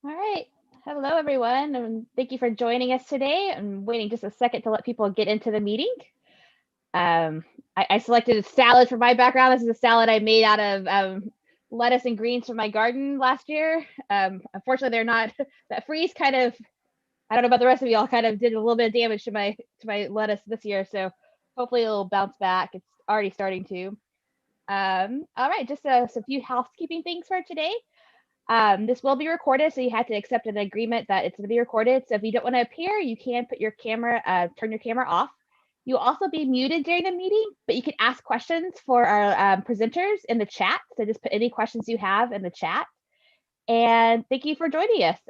All right. Hello, everyone, and thank you for joining us today. I'm waiting just a second to let people get into the meeting. I selected a salad for my background. This is a salad I made out of lettuce and greens from my garden last year. Unfortunately, they're not. That freeze kind of, I don't know about the rest of y'all, kind of did a little bit of damage to my lettuce this year. So hopefully it'll bounce back. It's already starting to. All right, just a few housekeeping things for today. This will be recorded, so you have to accept an agreement that it's going to be recorded. So if you don't want to appear, you can turn your camera off. You'll also be muted during the meeting, but you can ask questions for our presenters in the chat. So just put any questions you have in the chat. And thank you for joining us.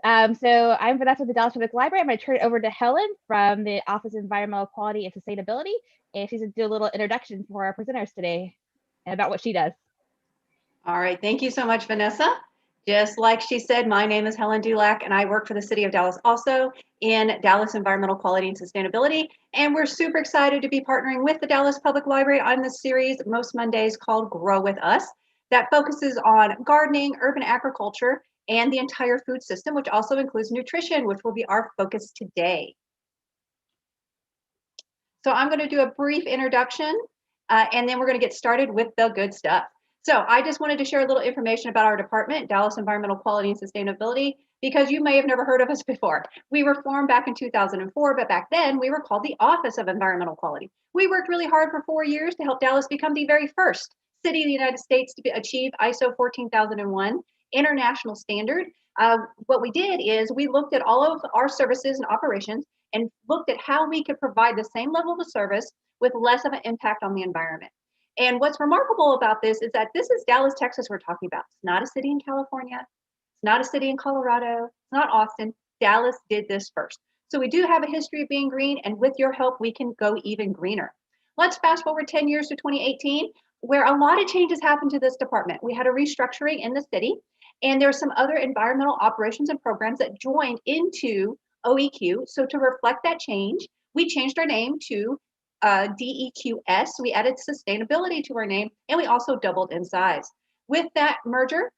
So I'm Vanessa with the Dallas Public Library. I'm going to turn it over to Helen from the Office of Environmental Quality and Sustainability, and she's going to do a little introduction for our presenters today and about what she does. All right, thank you so much, Vanessa. Just like she said, my name is Helen Dulac, and I work for the City of Dallas also in Dallas Environmental Quality and Sustainability. And we're super excited to be partnering with the Dallas Public Library on this series most Mondays called Grow With Us that focuses on gardening, urban agriculture, and the entire food system, which also includes nutrition, which will be our focus today. So I'm going to do a brief introduction, and then we're going to get started with the good stuff. So I just wanted to share a little information about our department, Dallas Environmental Quality and Sustainability, because you may have never heard of us before. We were formed back in 2004, but back then we were called the Office of Environmental Quality. We worked really hard for 4 years to help Dallas become the very first city in the United States to achieve ISO 14001 international standard. What we did is we looked at all of our services and operations and looked at how we could provide the same level of service with less of an impact on the environment. And what's remarkable about this is that this is Dallas, Texas, we're talking about. It's not a city in California. It's not a city in Colorado. It's not Austin. Dallas did this first. So we do have a history of being green, and with your help, we can go even greener. Let's fast forward 10 years to 2018, where a lot of changes happened to this department. We had a restructuring in the city, and there's some other environmental operations and programs that joined into OEQ. So to reflect that change, we changed our name to DEQS. We added sustainability to our name, and we also doubled in size. With that merger,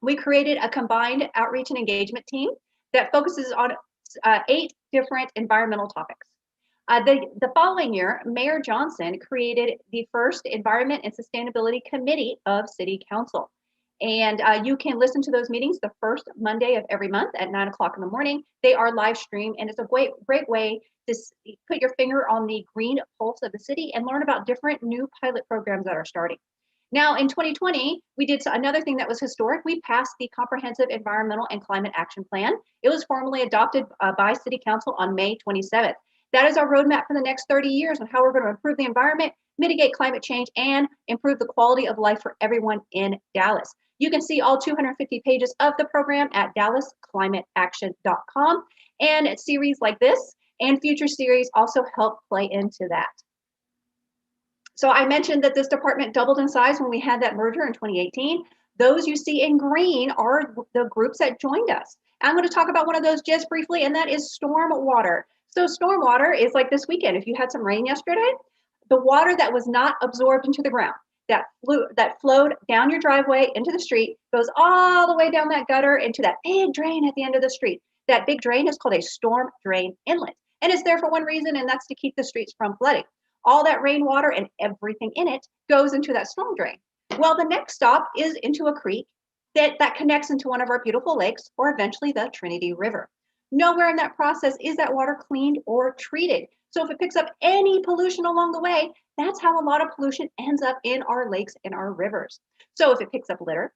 we created a combined outreach and engagement team that focuses on 8 different environmental topics. The following year, Mayor Johnson created the first Environment and Sustainability Committee of City Council. And you can listen to those meetings the first Monday of every month at 9 o'clock in the morning. They are live streamed, and it's a great way to put your finger on the green pulse of the city and learn about different new pilot programs that are starting. Now, in 2020, we did another thing that was historic. We passed the Comprehensive Environmental and Climate Action Plan. It was formally adopted by City Council on May 27th. That is our roadmap for the next 30 years on how we're going to improve the environment, mitigate climate change, and improve the quality of life for everyone in Dallas. You can see all 250 pages of the program at dallasclimateaction.com. And series like this and future series also help play into that. So I mentioned that this department doubled in size when we had that merger in 2018. Those you see in green are the groups that joined us. I'm going to talk about one of those just briefly, and that is stormwater. So stormwater is like this weekend. If you had some rain yesterday, the water that was not absorbed into the ground, that flowed down your driveway into the street, goes all the way down that gutter into that big drain at the end of the street. That big drain is called a storm drain inlet. And it's there for one reason, and that's to keep the streets from flooding. All that rainwater and everything in it goes into that storm drain. Well, the next stop is into a creek that connects into one of our beautiful lakes, or eventually the Trinity River. Nowhere in that process is that water cleaned or treated. So if it picks up any pollution along the way, that's how a lot of pollution ends up in our lakes and our rivers. So if it picks up litter,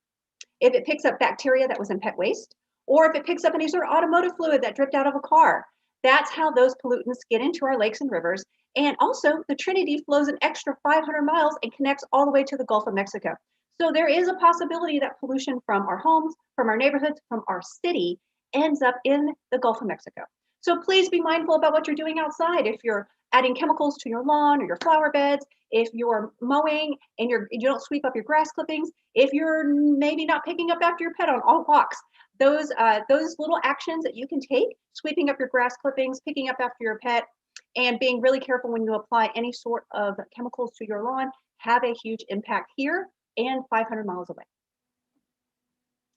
if it picks up bacteria that was in pet waste, or if it picks up any sort of automotive fluid that dripped out of a car, that's how those pollutants get into our lakes and rivers. And also, the Trinity flows an extra 500 miles and connects all the way to the Gulf of Mexico. So there is a possibility that pollution from our homes, from our neighborhoods, from our city ends up in the Gulf of Mexico. So please be mindful about what you're doing outside. If you're adding chemicals to your lawn or your flower beds, if you're mowing and you don't sweep up your grass clippings, if you're maybe not picking up after your pet on all walks, those little actions that you can take, sweeping up your grass clippings, picking up after your pet, and being really careful when you apply any sort of chemicals to your lawn, have a huge impact here and 500 miles away.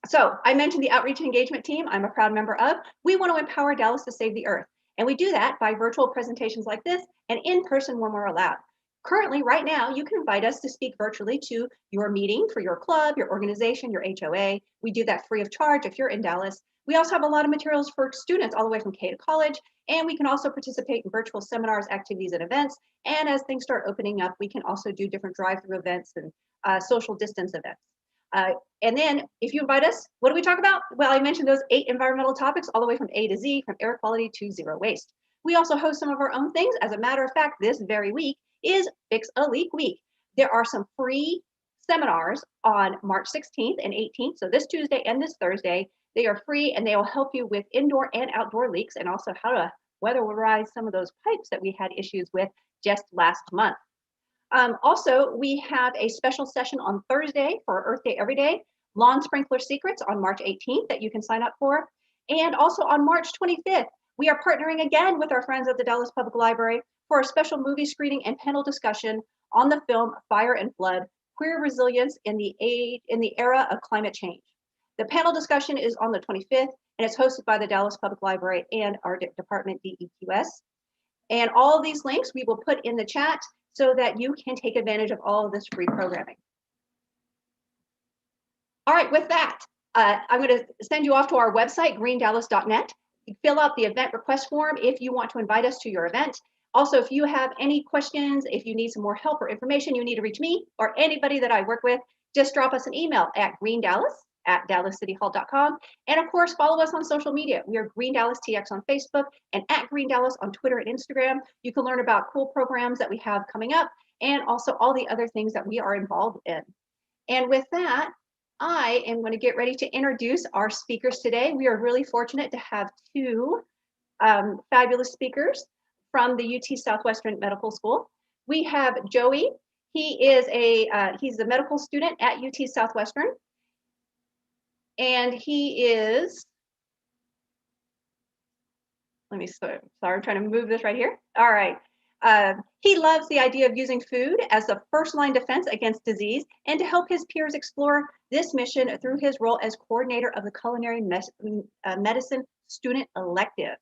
So I mentioned the outreach and engagement team I'm a proud member of. We want to empower Dallas to save the earth. And we do that by virtual presentations like this and in person when we're allowed. Currently, right now, you can invite us to speak virtually to your meeting for your club, your organization, your HOA. We do that free of charge if you're in Dallas. We also have a lot of materials for students all the way from K to college, and we can also participate in virtual seminars, activities, and events. And as things start opening up, we can also do different drive-through events and social distance events. And then if you invite us, what do we talk about? Well, I mentioned those 8 environmental topics all the way from A to Z, from air quality to zero waste. We also host some of our own things. As a matter of fact, this very week is Fix a Leak Week. There are some free seminars on March 16th and 18th. So this Tuesday and this Thursday, they are free and they will help you with indoor and outdoor leaks and also how to weatherize some of those pipes that we had issues with just last month. Also, we have a special session on Thursday for Earth Day Every Day, Lawn Sprinkler Secrets on March 18th that you can sign up for. And also on March 25th, we are partnering again with our friends at the Dallas Public Library for a special movie screening and panel discussion on the film Fire and Flood, Queer Resilience in the Era of Climate Change. The panel discussion is on the 25th, and it's hosted by the Dallas Public Library and our department, DEQS. And all these links we will put in the chat so that you can take advantage of all of this free programming. All right, with that, I'm going to send you off to our website, greendallas.net. You fill out the event request form if you want to invite us to your event. Also, if you have any questions, if you need some more help or information, you need to reach me or anybody that I work with, just drop us an email at greendallas@dallascityhall.com. And of course, follow us on social media. We are Green Dallas TX on Facebook and at Green Dallas on Twitter and Instagram. You can learn about cool programs that we have coming up and also all the other things that we are involved in. And with that, I am going to get ready to introduce our speakers today. We are really fortunate to have 2 fabulous speakers from the UT Southwestern Medical School. We have Joey. He's a medical student at UT Southwestern. And he is, sorry, I'm trying to move this right here. All right. He loves the idea of using food as the first line defense against disease and to help his peers explore this mission through his role as coordinator of the culinary medicine student elective.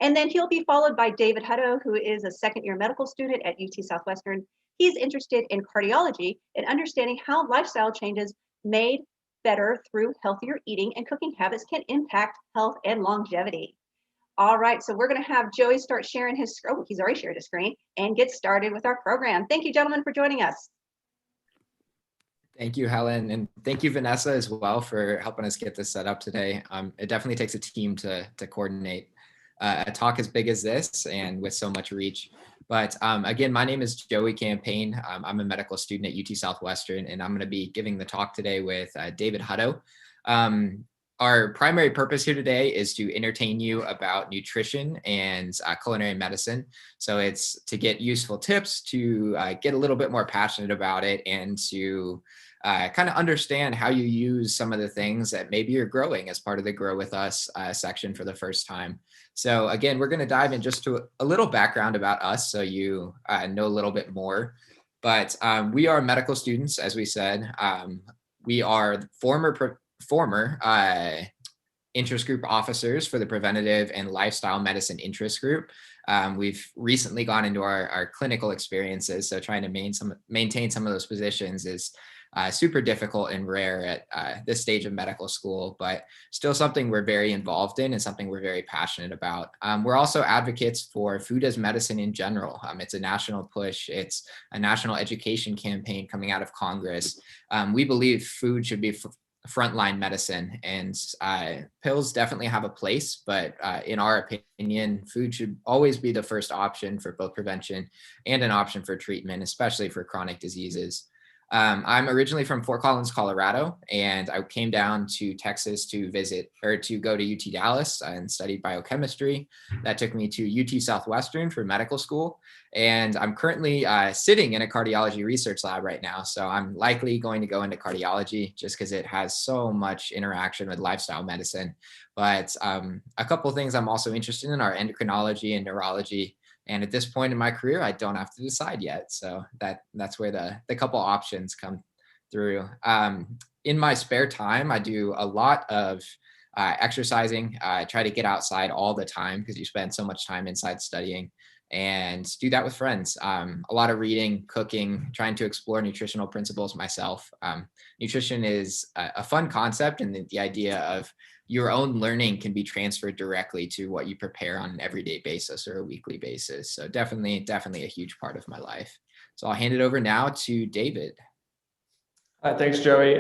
And then he'll be followed by David Hutto, who is a second-year medical student at UT Southwestern. He's interested in cardiology and understanding how lifestyle changes made better through healthier eating and cooking habits can impact health and longevity. All right, so we're going to have Joey start sharing his, he's already shared his screen, and get started with our program. Thank you, gentlemen, for joining us. Thank you, Helen, and thank you, Vanessa, as well, for helping us get this set up today. It definitely takes a team to coordinate a talk as big as this and with so much reach. But again, my name is Joey Campaign. I'm a medical student at UT Southwestern, and I'm going to be giving the talk today with David Hutto. Our primary purpose here today is to entertain you about nutrition and culinary medicine. So it's to get useful tips, to get a little bit more passionate about it, and to kind of understand how you use some of the things that maybe you're growing as part of the Grow With Us section for the first time. So again, we're going to dive in just to a little background about us so you know a little bit more. But we are medical students, as we said. We are former interest group officers for the Preventative and Lifestyle Medicine Interest Group. We've recently gone into our clinical experiences, so trying to maintain some of those positions is super difficult and rare at this stage of medical school, but still something we're very involved in and something we're very passionate about. We're also advocates for food as medicine in general. It's a national push. It's a national education campaign coming out of Congress. We believe food should be frontline medicine, and pills definitely have a place, but in our opinion, food should always be the first option for both prevention and an option for treatment, especially for chronic diseases. I'm originally from Fort Collins, Colorado, and I came down to Texas to go to UT Dallas and studied biochemistry. That took me to UT Southwestern for medical school. And I'm currently sitting in a cardiology research lab right now. So I'm likely going to go into cardiology just because it has so much interaction with lifestyle medicine. But a couple of things I'm also interested in are endocrinology and neurology. And at this point in my career, I don't have to decide yet. So that's where the couple options come through. in my spare time, I do a lot of exercising. I try to get outside all the time because you spend so much time inside studying, and do that with friends. A lot of reading, cooking, trying to explore nutritional principles myself. Nutrition is a fun concept, and the idea of your own learning can be transferred directly to what you prepare on an everyday basis or a weekly basis. So definitely a huge part of my life. So I'll hand it over now to David. Thanks, Joey.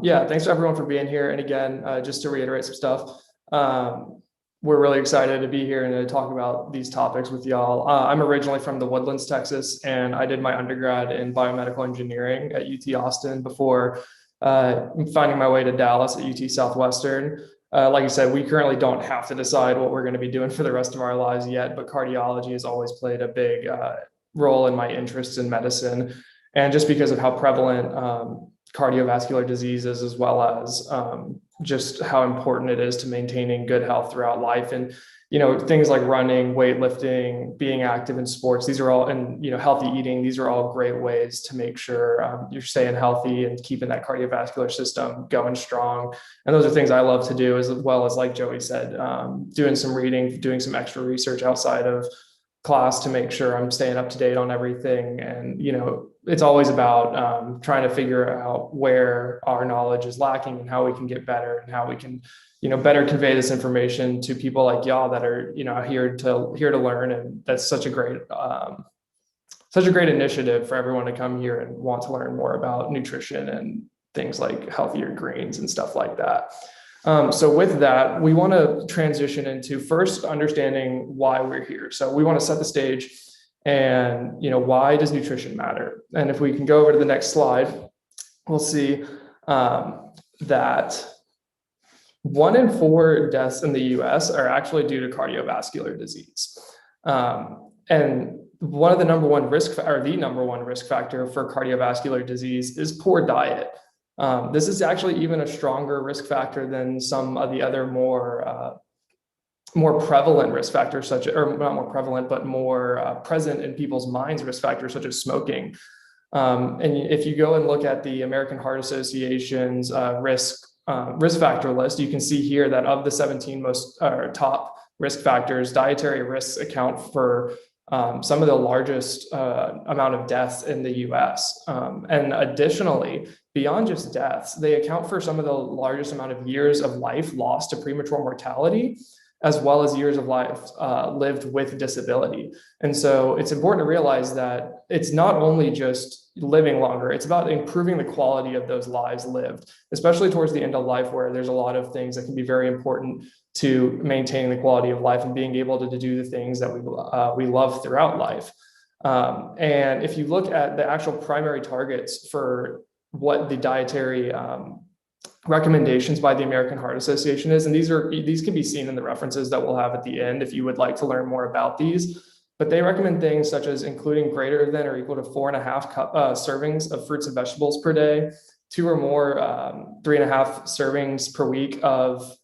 Yeah, thanks to everyone for being here. And again, just to reiterate some stuff, we're really excited to be here and to talk about these topics with y'all. I'm originally from the Woodlands, Texas, and I did my undergrad in biomedical engineering at UT Austin before finding my way to Dallas at UT Southwestern. Like I said, we currently don't have to decide what we're going to be doing for the rest of our lives yet, but cardiology has always played a big role in my interest in medicine. And just because of how prevalent cardiovascular diseases, as well as just how important it is to maintaining good health throughout life. And, you know, things like running, weightlifting, being active in sports, these are all, and, you know, healthy eating, these are all great ways to make sure you're staying healthy and keeping that cardiovascular system going strong. And those are things I love to do, as well as, like Joey said, doing some reading, doing some extra research outside of class to make sure I'm staying up to date on everything. And, you know, it's always about trying to figure out where our knowledge is lacking and how we can get better, and how we can, you know, better convey this information to people like y'all that are, you know, here to learn. And that's such a great initiative for everyone to come here and want to learn more about nutrition and things like healthier greens and stuff like that. So with that, we want to transition into first understanding why we're here. So we want to set the stage, and, you know, why does nutrition matter? And if we can go over to the next slide, we'll see that 1 in 4 deaths in the US are actually due to cardiovascular disease. And one of the number one risk factor for cardiovascular disease is poor diet. This is actually even a stronger risk factor than some of the other more prevalent risk factors, such, or not more prevalent, but more present in people's minds risk factors, such as smoking. And if you go and look at the American Heart Association's risk factor list, you can see here that of the 17 most top risk factors, dietary risks account for some of the largest amount of deaths in the US. And additionally, beyond just deaths, they account for some of the largest amount of years of life lost to premature mortality, as well as years of life lived with disability. And so it's important to realize that it's not only just living longer, it's about improving the quality of those lives lived, especially towards the end of life, where there's a lot of things that can be very important to maintaining the quality of life and being able to do the things that we love throughout life. And if you look at the actual primary targets for what the dietary recommendations by the American Heart Association is, and these can be seen in the references that we'll have at the end if you would like to learn more about these. But they recommend things such as including greater than or equal to 4.5 servings of fruits and vegetables per day, 2 or more 3.5 servings per week of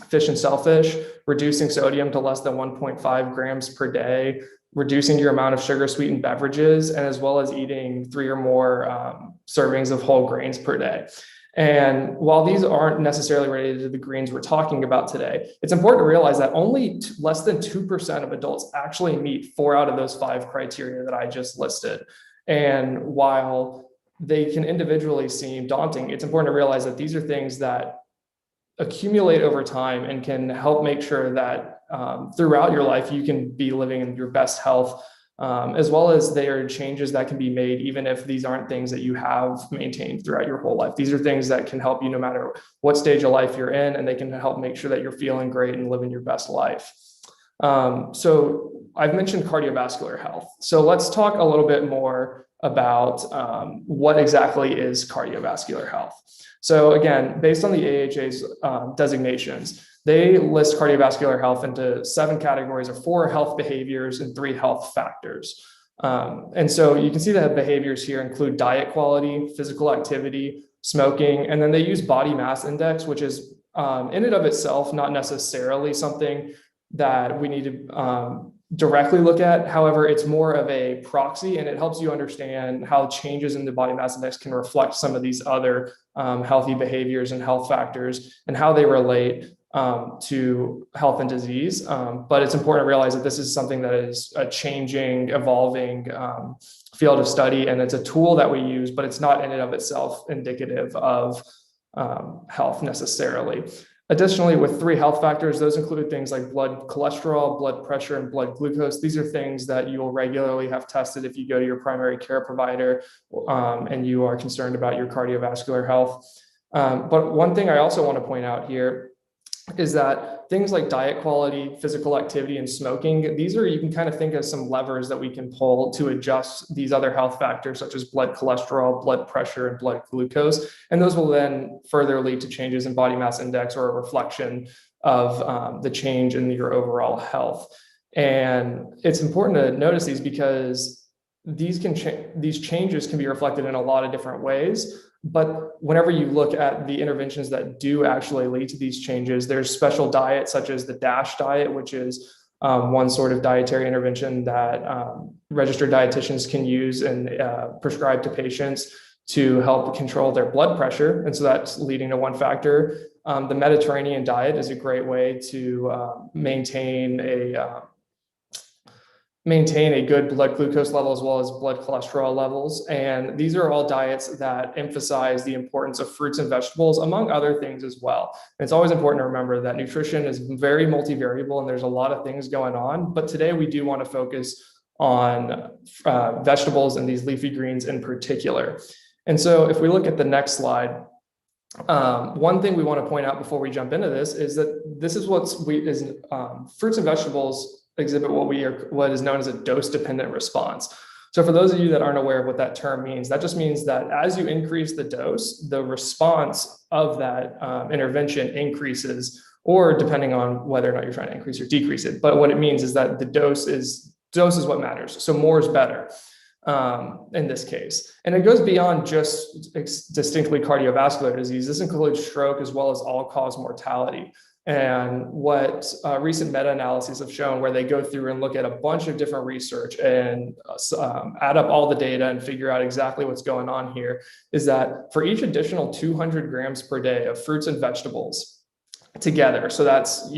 fish and shellfish, reducing sodium to less than 1.5 grams per day, reducing your amount of sugar sweetened beverages, and as well as eating 3 or more servings of whole grains per day. And while these aren't necessarily related to the greens we're talking about today, it's important to realize that only less than 2% of adults actually meet 4 out of those 5 criteria that I just listed. And while they can individually seem daunting, it's important to realize that these are things that accumulate over time and can help make sure that throughout your life, you can be living in your best health, as well as there are changes that can be made, even if these aren't things that you have maintained throughout your whole life. These are things that can help you no matter what stage of life you're in, and they can help make sure that you're feeling great and living your best life. So I've mentioned cardiovascular health. So let's talk a little bit more about what exactly is cardiovascular health. So again, based on the AHA's designations, they list cardiovascular health into 7 categories of 4 health behaviors and 3 health factors. And so you can see that behaviors here include diet quality, physical activity, smoking, and then they use body mass index, which is in and of itself not necessarily something that we need to directly look at. However, it's more of a proxy, and it helps you understand how changes in the body mass index can reflect some of these other healthy behaviors and health factors and how they relate to health and disease. But it's important to realize that this is something that is a changing, evolving field of study, and it's a tool that we use, but it's not in and of itself indicative of health necessarily. Additionally, with 3 health factors, those include things like blood cholesterol, blood pressure, and blood glucose. These are things that you will regularly have tested if you go to your primary care provider and you are concerned about your cardiovascular health. But one thing I also want to point out here is that things like diet quality, physical activity, and smoking, these are, you can kind of think of some levers that we can pull to adjust these other health factors, such as blood cholesterol, blood pressure, and blood glucose. And those will then further lead to changes in body mass index, or a reflection of the change in your overall health. And it's important to notice these because these changes can be reflected in a lot of different ways. But whenever you look at the interventions that do actually lead to these changes, there's special diets such as the DASH diet, which is one sort of dietary intervention that registered dietitians can use and prescribe to patients to help control their blood pressure. And so that's leading to one factor. The Mediterranean diet is a great way to maintain a good blood glucose level as well as blood cholesterol levels. And these are all diets that emphasize the importance of fruits and vegetables, among other things as well. And it's always important to remember that nutrition is very multivariable and there's a lot of things going on. But today we do want to focus on vegetables and these leafy greens in particular. And so if we look at the next slide, one thing we want to point out before we jump into this is that this is fruits and vegetables exhibit what is known as a dose-dependent response. So for those of you that aren't aware of what that term means, that just means that as you increase the dose, the response of that intervention increases, or depending on whether or not you're trying to increase or decrease it. But what it means is that the dose is what matters. So more is better in this case. And it goes beyond just distinctly cardiovascular disease. This includes stroke as well as all-cause mortality. And what recent meta-analyses have shown, where they go through and look at a bunch of different research and add up all the data and figure out exactly what's going on here, is that for each additional 200 grams per day of fruits and vegetables together, so that's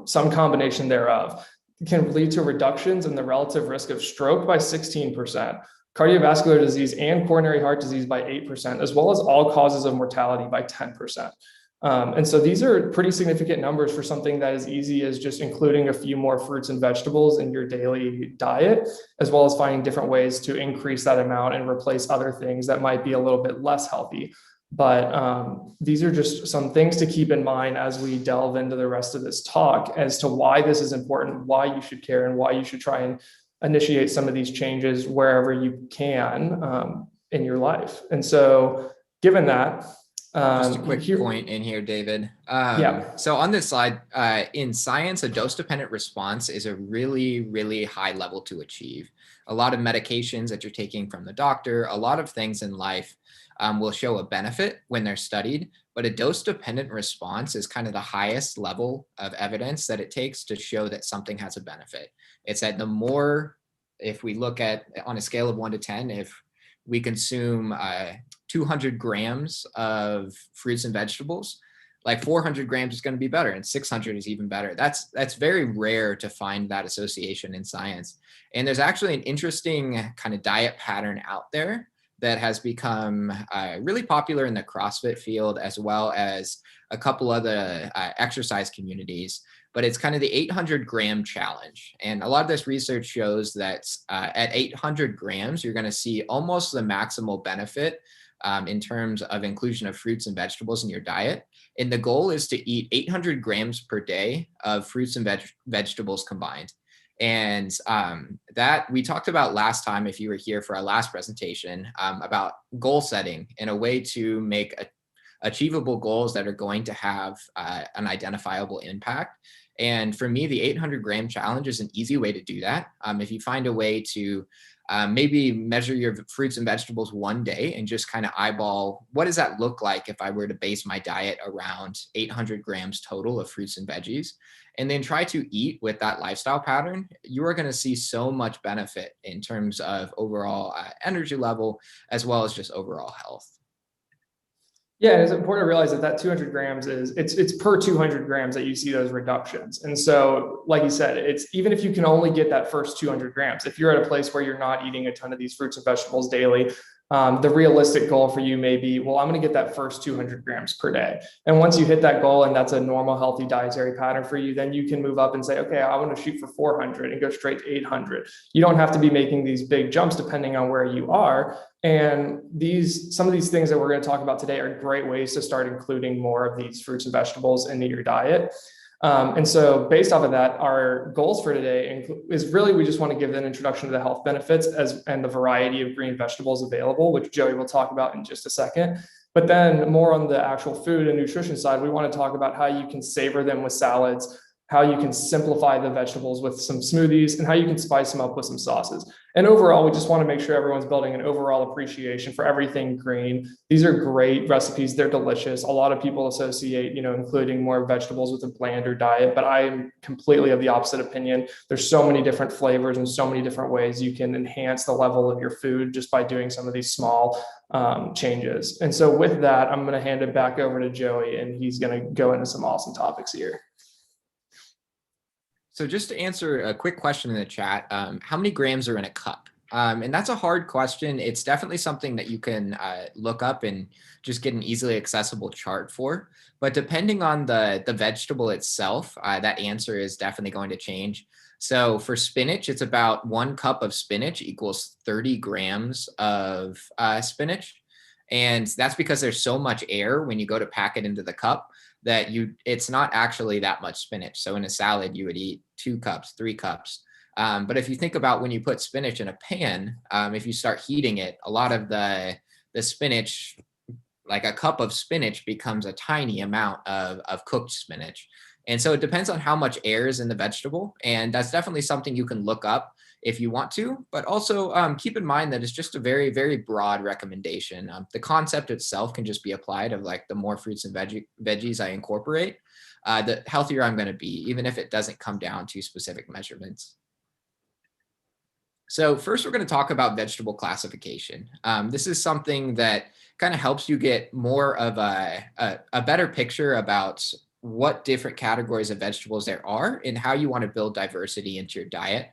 some combination thereof, can lead to reductions in the relative risk of stroke by 16%, cardiovascular disease and coronary heart disease by 8%, as well as all causes of mortality by 10%. And so these are pretty significant numbers for something that is easy as just including a few more fruits and vegetables in your daily diet, as well as finding different ways to increase that amount and replace other things that might be a little bit less healthy. But these are just some things to keep in mind as we delve into the rest of this talk as to why this is important, why you should care, and why you should try and initiate some of these changes wherever you can in your life. And so given that, just a quick point in here, David. So on this slide, in science, a dose-dependent response is a really, really high level to achieve. A lot of medications that you're taking from the doctor, a lot of things in life will show a benefit when they're studied, but a dose-dependent response is kind of the highest level of evidence that it takes to show that something has a benefit. It's that the more, if we look at on a scale of 1 to 10, if we consume 200 grams of fruits and vegetables, like 400 grams is going to be better and 600 is even better. That's very rare to find that association in science. And there's actually an interesting kind of diet pattern out there that has become really popular in the CrossFit field, as well as a couple other exercise communities. But it's kind of the 800 gram challenge. And a lot of this research shows that at 800 grams, you're going to see almost the maximal benefit in terms of inclusion of fruits and vegetables in your diet. And the goal is to eat 800 grams per day of fruits and vegetables combined. And that we talked about last time, if you were here for our last presentation, about goal setting in a way to make achievable goals that are going to have an identifiable impact. And for me, the 800-gram challenge is an easy way to do that. If you find a way to maybe measure your fruits and vegetables one day and just kind of eyeball, what does that look like if I were to base my diet around 800 grams total of fruits and veggies, and then try to eat with that lifestyle pattern, you are going to see so much benefit in terms of overall energy level, as well as just overall health. Yeah, it's important to realize that that 200 grams it's per 200 grams that you see those reductions. And so, like you said, it's even if you can only get that first 200 grams, if you're at a place where you're not eating a ton of these fruits and vegetables daily, the realistic goal for you may be, well, I'm going to get that first 200 grams per day. And once you hit that goal and that's a normal, healthy dietary pattern for you, then you can move up and say, okay, I want to shoot for 400 and go straight to 800. You don't have to be making these big jumps depending on where you are. And some of these things that we're going to talk about today are great ways to start including more of these fruits and vegetables into your diet. And so based off of that, our goals for today is really, we just want to give an introduction to the health benefits and the variety of green vegetables available, which Joey will talk about in just a second. But then more on the actual food and nutrition side, we want to talk about how you can savor them with salads, how you can simplify the vegetables with some smoothies, and how you can spice them up with some sauces. And overall, we just want to make sure everyone's building an overall appreciation for everything green. These are great recipes. They're delicious. A lot of people associate, including more vegetables with a blander diet, but I am completely of the opposite opinion. There's so many different flavors and so many different ways you can enhance the level of your food just by doing some of these small changes. And so with that, I'm going to hand it back over to Joey, and he's going to go into some awesome topics here. So just to answer a quick question in the chat, how many grams are in a cup? And that's a hard question. It's definitely something that you can look up and just get an easily accessible chart for. But depending on the vegetable itself, that answer is definitely going to change. So for spinach, it's about 1 cup of spinach equals 30 grams of spinach. And that's because there's so much air when you go to pack it into the cup that it's not actually that much spinach. So in a salad, you would eat 2 cups, 3 cups. But if you think about when you put spinach in a pan, if you start heating it, a lot of the spinach, like a cup of spinach, becomes a tiny amount of cooked spinach. And so it depends on how much air is in the vegetable. And that's definitely something you can look up if you want to, but also keep in mind that it's just a very, very broad recommendation. The concept itself can just be applied of like the more fruits and veggies I incorporate, the healthier I'm going to be, even if it doesn't come down to specific measurements. So first, we're going to talk about vegetable classification. This is something that kind of helps you get more of a better picture about what different categories of vegetables there are and how you want to build diversity into your diet.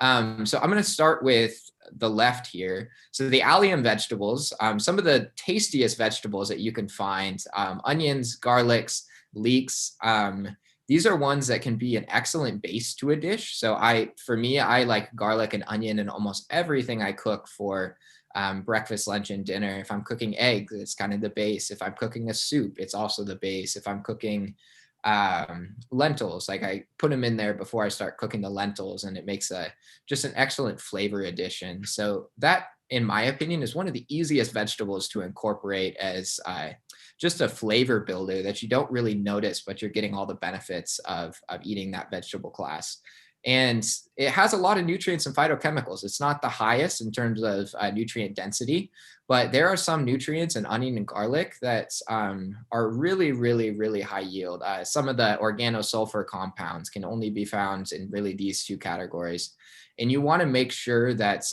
So I'm going to start with the left here. So the allium vegetables, some of the tastiest vegetables that you can find, onions, garlics, leeks. These are ones that can be an excellent base to a dish. So for me, I like garlic and onion in almost everything I cook for breakfast, lunch, and dinner. If I'm cooking eggs, it's kind of the base. If I'm cooking a soup, it's also the base. If I'm cooking lentils, like I put them in there before I start cooking the lentils, and it makes just an excellent flavor addition. So that, in my opinion, is one of the easiest vegetables to incorporate as just a flavor builder that you don't really notice, but you're getting all the benefits of eating that vegetable class. And it has a lot of nutrients and phytochemicals. It's not the highest in terms of nutrient density, but there are some nutrients in onion and garlic that are really, really, really high yield. Some of the organosulfur compounds can only be found in really these 2 categories. And you want to make sure that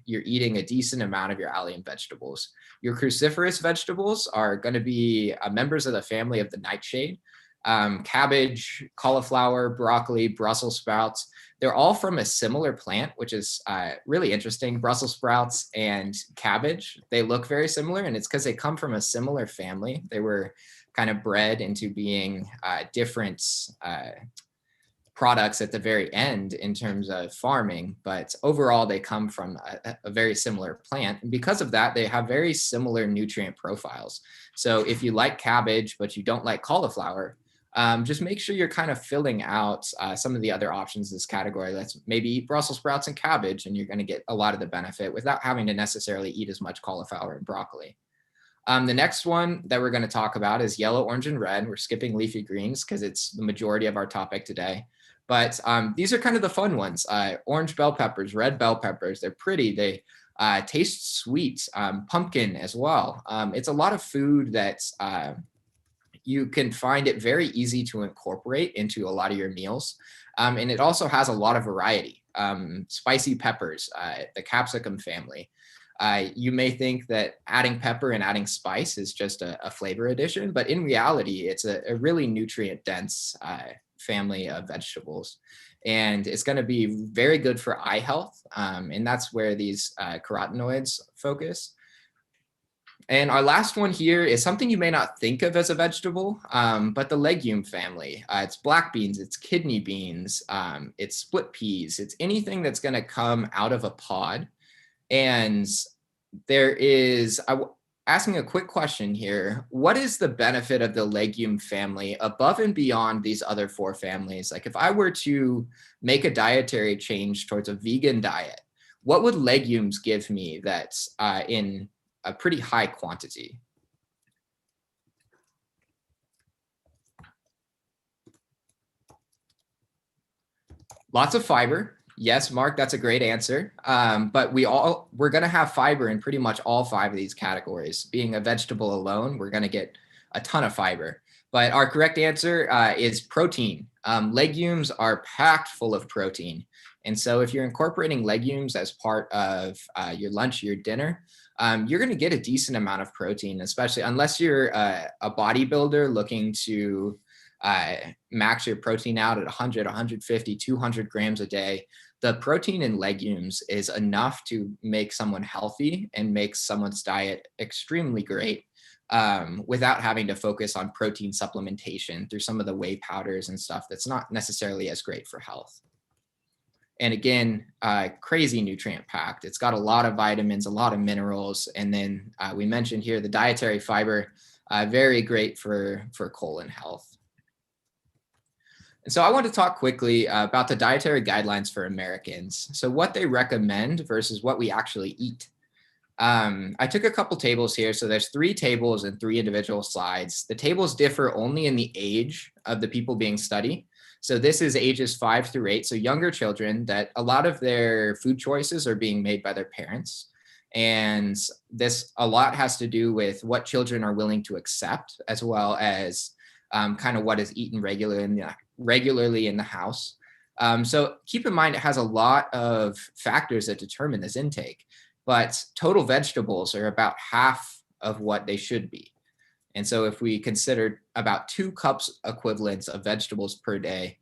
you're eating a decent amount of your allium vegetables. Your cruciferous vegetables are going to be members of the family of the nightshade. Cabbage, cauliflower, broccoli, Brussels sprouts. They're all from a similar plant, which is really interesting. Brussels sprouts and cabbage, they look very similar, and it's because they come from a similar family. They were kind of bred into being different products at the very end in terms of farming, but overall they come from a very similar plant. And because of that, they have very similar nutrient profiles. So if you like cabbage, but you don't like cauliflower, just make sure you're kind of filling out some of the other options in this category. Let's maybe eat Brussels sprouts and cabbage, and you're going to get a lot of the benefit without having to necessarily eat as much cauliflower and broccoli. The next one that we're going to talk about is yellow, orange, and red. We're skipping leafy greens because it's the majority of our topic today. But these are kind of the fun ones. Orange bell peppers, red bell peppers. They're pretty. They taste sweet. Pumpkin as well. It's a lot of food that's you can find it very easy to incorporate into a lot of your meals. And it also has a lot of variety. Spicy peppers, the capsicum family. You may think that adding pepper and adding spice is just a flavor addition, but in reality, it's a really nutrient dense family of vegetables. And it's going to be very good for eye health. And that's where these carotenoids focus. And our last one here is something you may not think of as a vegetable, but the legume family. It's black beans, it's kidney beans, it's split peas, it's anything that's going to come out of a pod. And there is, asking a quick question here, what is the benefit of the legume family above and beyond these other 4 families? Like if I were to make a dietary change towards a vegan diet, what would legumes give me that's in a pretty high quantity? Lots of fiber. Yes, Mark, that's a great answer. But we're going to have fiber in pretty much all 5 of these categories. Being a vegetable alone, we're going to get a ton of fiber. But our correct answer is protein. Legumes are packed full of protein. And so if you're incorporating legumes as part of your lunch, your dinner, you're going to get a decent amount of protein, especially unless you're a bodybuilder looking to max your protein out at 100, 150, 200 grams a day. The protein in legumes is enough to make someone healthy and make someone's diet extremely great without having to focus on protein supplementation through some of the whey powders and stuff that's not necessarily as great for health. And again, crazy nutrient packed. It's got a lot of vitamins, a lot of minerals. And then we mentioned here the dietary fiber, very great for colon health. And so I want to talk quickly about the dietary guidelines for Americans. So what they recommend versus what we actually eat. I took a couple tables here. So there's 3 tables and 3 individual slides. The tables differ only in the age of the people being studied. So this is ages 5 through 8. So younger children that a lot of their food choices are being made by their parents. And this a lot has to do with what children are willing to accept, as well as kind of what is eaten regularly in the house. So keep in mind, it has a lot of factors that determine this intake, but total vegetables are about half of what they should be. And so if we consider about 2 cups equivalents of vegetables per day,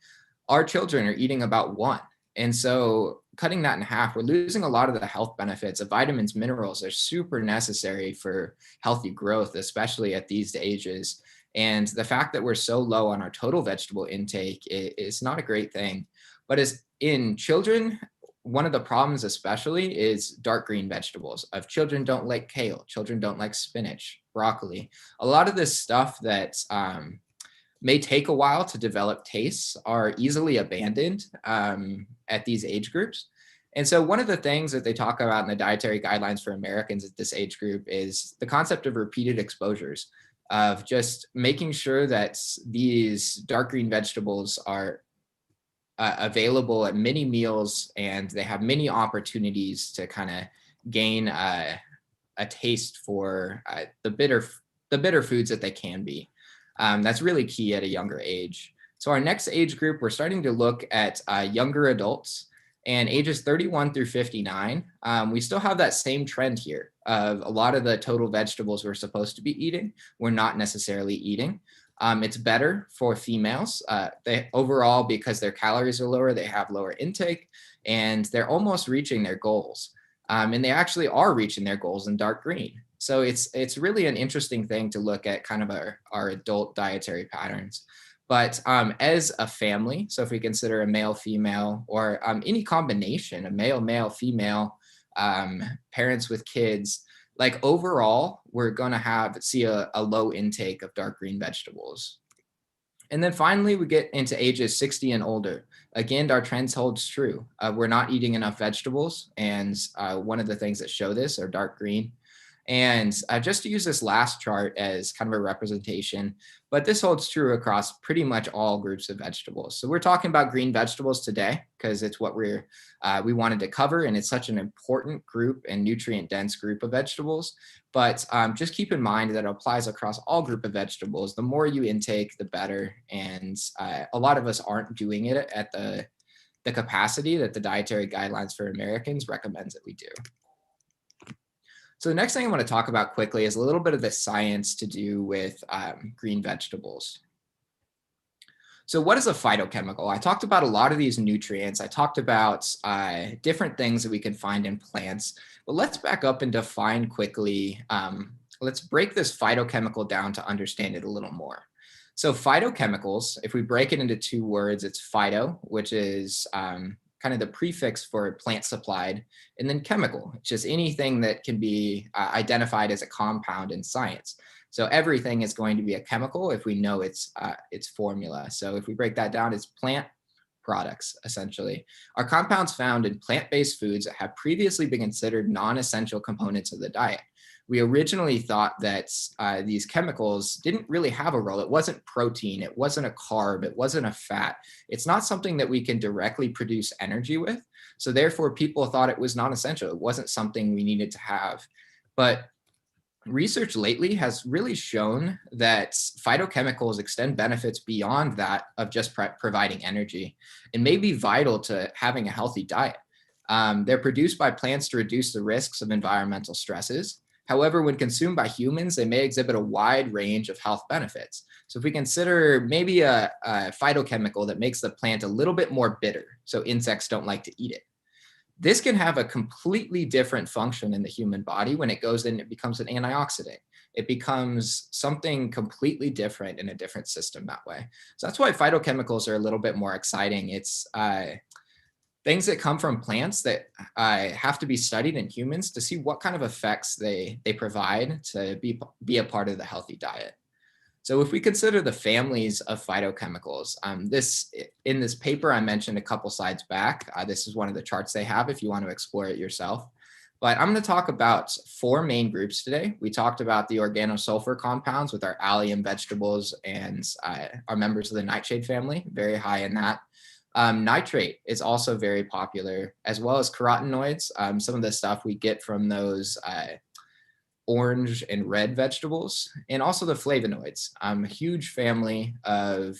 our children are eating about 1. And so cutting that in half, we're losing a lot of the health benefits of vitamins, minerals are super necessary for healthy growth, especially at these ages. And the fact that we're so low on our total vegetable intake is not a great thing. But as in children, one of the problems especially is dark green vegetables. If children don't like kale, children don't like spinach, broccoli. A lot of this stuff that may take a while to develop tastes are easily abandoned at these age groups. And so one of the things that they talk about in the dietary guidelines for Americans at this age group is the concept of repeated exposures, of just making sure that these dark green vegetables are available at many meals and they have many opportunities to kind of gain a taste for the bitter foods that they can be. That's really key at a younger age. So our next age group, we're starting to look at younger adults and ages 31 through 59. We still have that same trend here of a lot of the total vegetables we're supposed to be eating, we're not necessarily eating. It's better for females. They overall, because their calories are lower, they have lower intake and they're almost reaching their goals. And they actually are reaching their goals in dark green. So it's really an interesting thing to look at kind of our adult dietary patterns. But as a family, so if we consider a male, female, or any combination, a male, female, parents with kids, like overall, we're going to see a low intake of dark green vegetables. And then finally, we get into ages 60 and older. Again, our trends holds true. We're not eating enough vegetables. And one of the things that show this are dark green. And just to use this last chart as kind of a representation, but this holds true across pretty much all groups of vegetables. So we're talking about green vegetables today because it's what we wanted to cover, and it's such an important group and nutrient dense group of vegetables. But just keep in mind that it applies across all group of vegetables. The more you intake, the better. And a lot of us aren't doing it at the capacity that the dietary guidelines for Americans recommends that we do. So the next thing I want to talk about quickly is a little bit of the science to do with green vegetables. So what is a phytochemical? I talked about a lot of these nutrients. I talked about different things that we can find in plants, but let's back up and define quickly. Let's break this phytochemical down to understand it a little more. So phytochemicals, if we break it into two words, it's phyto, which is kind of the prefix for plant supplied, and then chemical, just anything that can be identified as a compound in science. So everything is going to be a chemical if we know its formula. So if we break that down, it's plant products, essentially. Are compounds found in plant-based foods that have previously been considered non-essential components of the diet. We originally thought that these chemicals didn't really have a role. It wasn't protein, it wasn't a carb, it wasn't a fat. It's not something that we can directly produce energy with. So therefore, people thought it was non-essential. It wasn't something we needed to have. But research lately has really shown that phytochemicals extend benefits beyond that of just providing energy and may be vital to having a healthy diet. They're produced by plants to reduce the risks of environmental stresses. However, when consumed by humans, they may exhibit a wide range of health benefits. So if we consider maybe a phytochemical that makes the plant a little bit more bitter, so insects don't like to eat it, this can have a completely different function in the human body. When it goes in, it becomes an antioxidant. It becomes something completely different in a different system that way. So that's why phytochemicals are a little bit more exciting. It's things that come from plants that have to be studied in humans to see what kind of effects they provide to be a part of the healthy diet. So if we consider the families of phytochemicals, in this paper I mentioned a couple slides back, this is one of the charts they have if you want to explore it yourself. But I'm going to talk about 4 main groups today. We talked about the organosulfur compounds with our allium vegetables and our members of the nightshade family, very high in that. Nitrate is also very popular, as well as carotenoids, some of the stuff we get from those orange and red vegetables, and also the flavonoids, a huge family of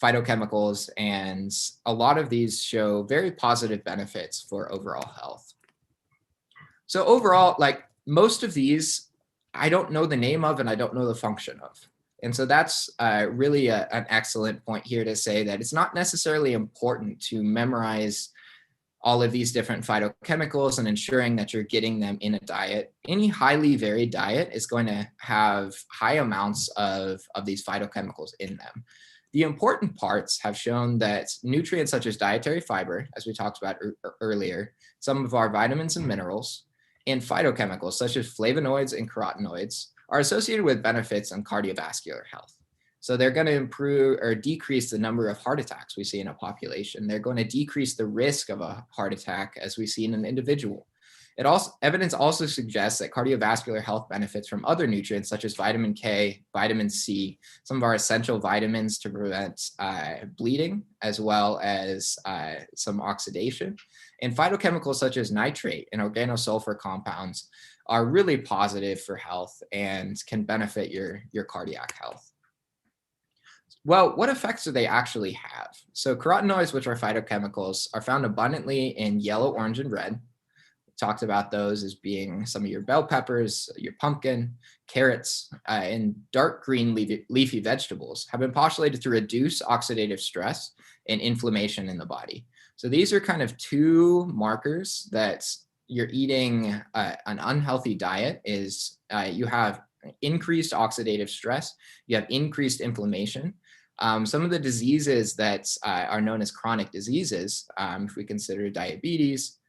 phytochemicals, and a lot of these show very positive benefits for overall health. So overall, like most of these, I don't know the name of and I don't know the function of. And so that's really an excellent point here to say that it's not necessarily important to memorize all of these different phytochemicals and ensuring that you're getting them in a diet. Any highly varied diet is going to have high amounts of these phytochemicals in them. The important parts have shown that nutrients such as dietary fiber, as we talked about earlier, some of our vitamins and minerals, and phytochemicals such as flavonoids and carotenoids are associated with benefits on cardiovascular health. So they're going to improve or decrease the number of heart attacks we see in a population. They're going to decrease the risk of a heart attack as we see in an individual. Evidence also suggests that cardiovascular health benefits from other nutrients such as vitamin K, vitamin C, some of our essential vitamins to prevent bleeding, as well as some oxidation. And phytochemicals such as nitrate and organosulfur compounds are really positive for health and can benefit your cardiac health. Well, what effects do they actually have? So carotenoids, which are phytochemicals, are found abundantly in yellow, orange, and red. We talked about those as being some of your bell peppers, your pumpkin, carrots, and dark green leafy vegetables have been postulated to reduce oxidative stress and inflammation in the body. So these are kind of 2 markers that you're eating an unhealthy diet is you have increased oxidative stress, you have increased inflammation. Some of the diseases that are known as chronic diseases, if we consider diabetes,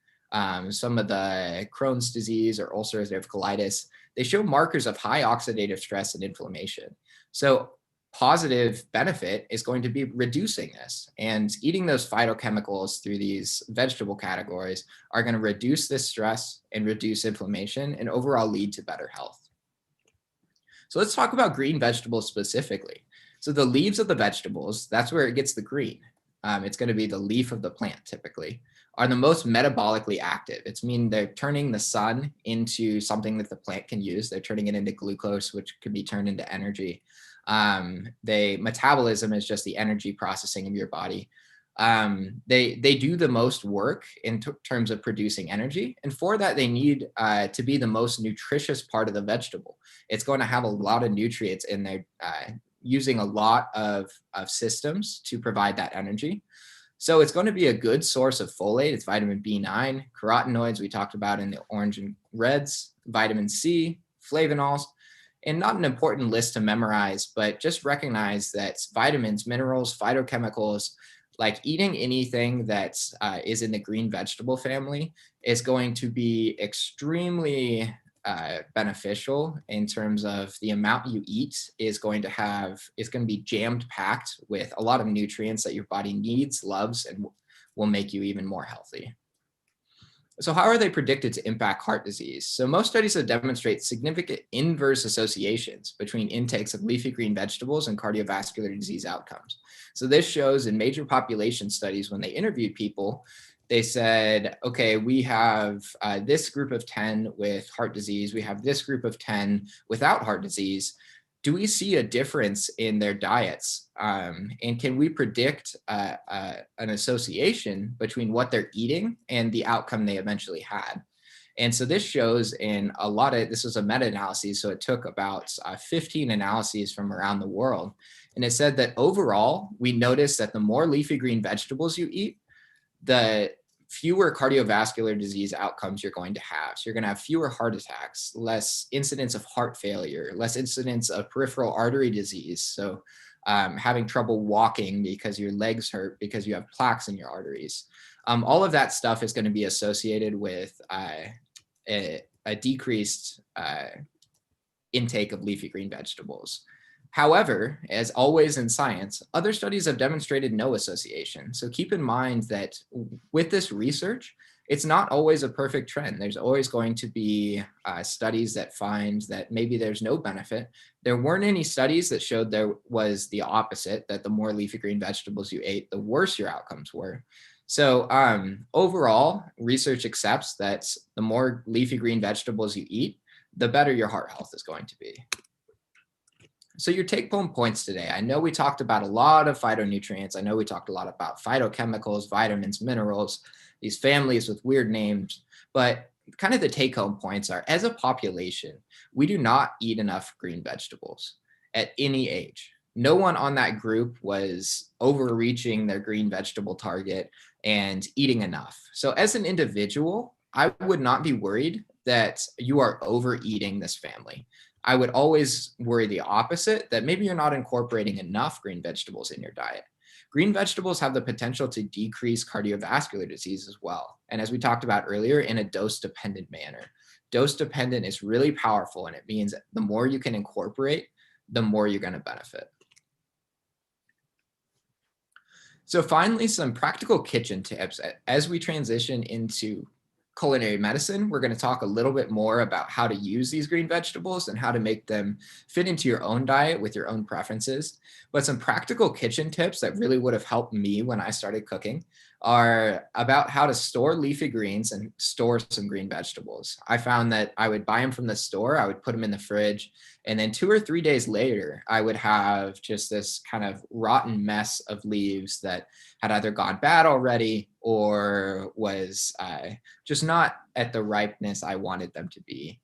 some of the Crohn's disease or ulcerative colitis, they show markers of high oxidative stress and inflammation. So positive benefit is going to be reducing this, and eating those phytochemicals through these vegetable categories are going to reduce this stress and reduce inflammation and overall lead to better health. So let's talk about green vegetables specifically. So the leaves of the vegetables, that's where it gets the green. It's going to be the leaf of the plant typically, are the most metabolically active. It's mean they're turning the sun into something that the plant can use. They're turning it into glucose, which could be turned into energy. Metabolism is just the energy processing of your body. They do the most work in terms of producing energy. And for that, they need to be the most nutritious part of the vegetable. It's going to have a lot of nutrients in there, using a lot of systems to provide that energy. So it's going to be a good source of folate. It's vitamin B9, carotenoids we talked about in the orange and reds, vitamin C, flavonols, and not an important list to memorize, but just recognize that vitamins, minerals, phytochemicals, like eating anything that is in the green vegetable family is going to be extremely beneficial in terms of the amount you eat is going to be jammed packed with a lot of nutrients that your body needs, loves, and will make you even more healthy. So how are they predicted to impact heart disease? So most studies have demonstrated significant inverse associations between intakes of leafy green vegetables and cardiovascular disease outcomes. So this shows in major population studies, when they interviewed people, they said, okay, we have this group of 10 with heart disease. We have this group of 10 without heart disease. Do we see a difference in their diets? And can we predict an association between what they're eating and the outcome they eventually had? And so this shows in this was a meta-analysis, so it took about 15 analyses from around the world. And it said that overall, we noticed that the more leafy green vegetables you eat, the fewer cardiovascular disease outcomes you're going to have. So you're going to have fewer heart attacks, less incidence of heart failure, less incidence of peripheral artery disease. So having trouble walking because your legs hurt because you have plaques in your arteries. All of that stuff is going to be associated with a decreased intake of leafy green vegetables. However, as always in science, other studies have demonstrated no association. So keep in mind that with this research, it's not always a perfect trend. There's always going to be studies that find that maybe there's no benefit. There weren't any studies that showed there was the opposite, that the more leafy green vegetables you ate, the worse your outcomes were. So overall, research accepts that the more leafy green vegetables you eat, the better your heart health is going to be. So your take-home points today. I know we talked about a lot of phytonutrients. I know we talked a lot about phytochemicals, vitamins, minerals, these families with weird names, but kind of the take-home points are, as a population, we do not eat enough green vegetables at any age. No one on that group was overreaching their green vegetable target and eating enough. So as an individual, I would not be worried that you are overeating this family. I would always worry the opposite, that maybe you're not incorporating enough green vegetables in your diet. Green vegetables have the potential to decrease cardiovascular disease as well. And as we talked about earlier, in a dose-dependent manner. Dose-dependent is really powerful, and it means that the more you can incorporate, the more you're going to benefit. So finally, some practical kitchen tips. As we transition into culinary medicine, we're going to talk a little bit more about how to use these green vegetables and how to make them fit into your own diet with your own preferences. But some practical kitchen tips that really would have helped me when I started cooking are about how to store leafy greens and store some green vegetables. I found that I would buy them from the store, I would put them in the fridge, and then 2 or 3 days later, I would have just this kind of rotten mess of leaves that had either gone bad already or was just not at the ripeness I wanted them to be.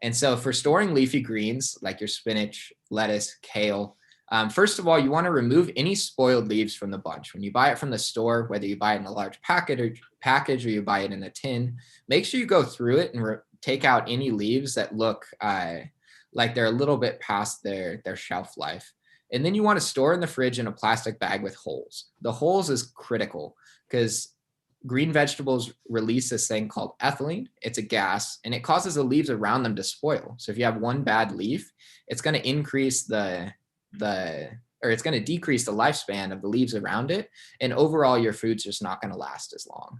And so for storing leafy greens, like your spinach, lettuce, kale, first of all, you want to remove any spoiled leaves from the bunch. When you buy it from the store, whether you buy it in a large package or you buy it in a tin, make sure you go through it and take out any leaves that look like they're a little bit past their shelf life. And then you want to store in the fridge in a plastic bag with holes. The holes is critical because green vegetables release this thing called ethylene. It's a gas, and it causes the leaves around them to spoil. So if you have one bad leaf, it's going to increase the or it's going to decrease the lifespan of the leaves around it. And overall, your food's just not going to last as long.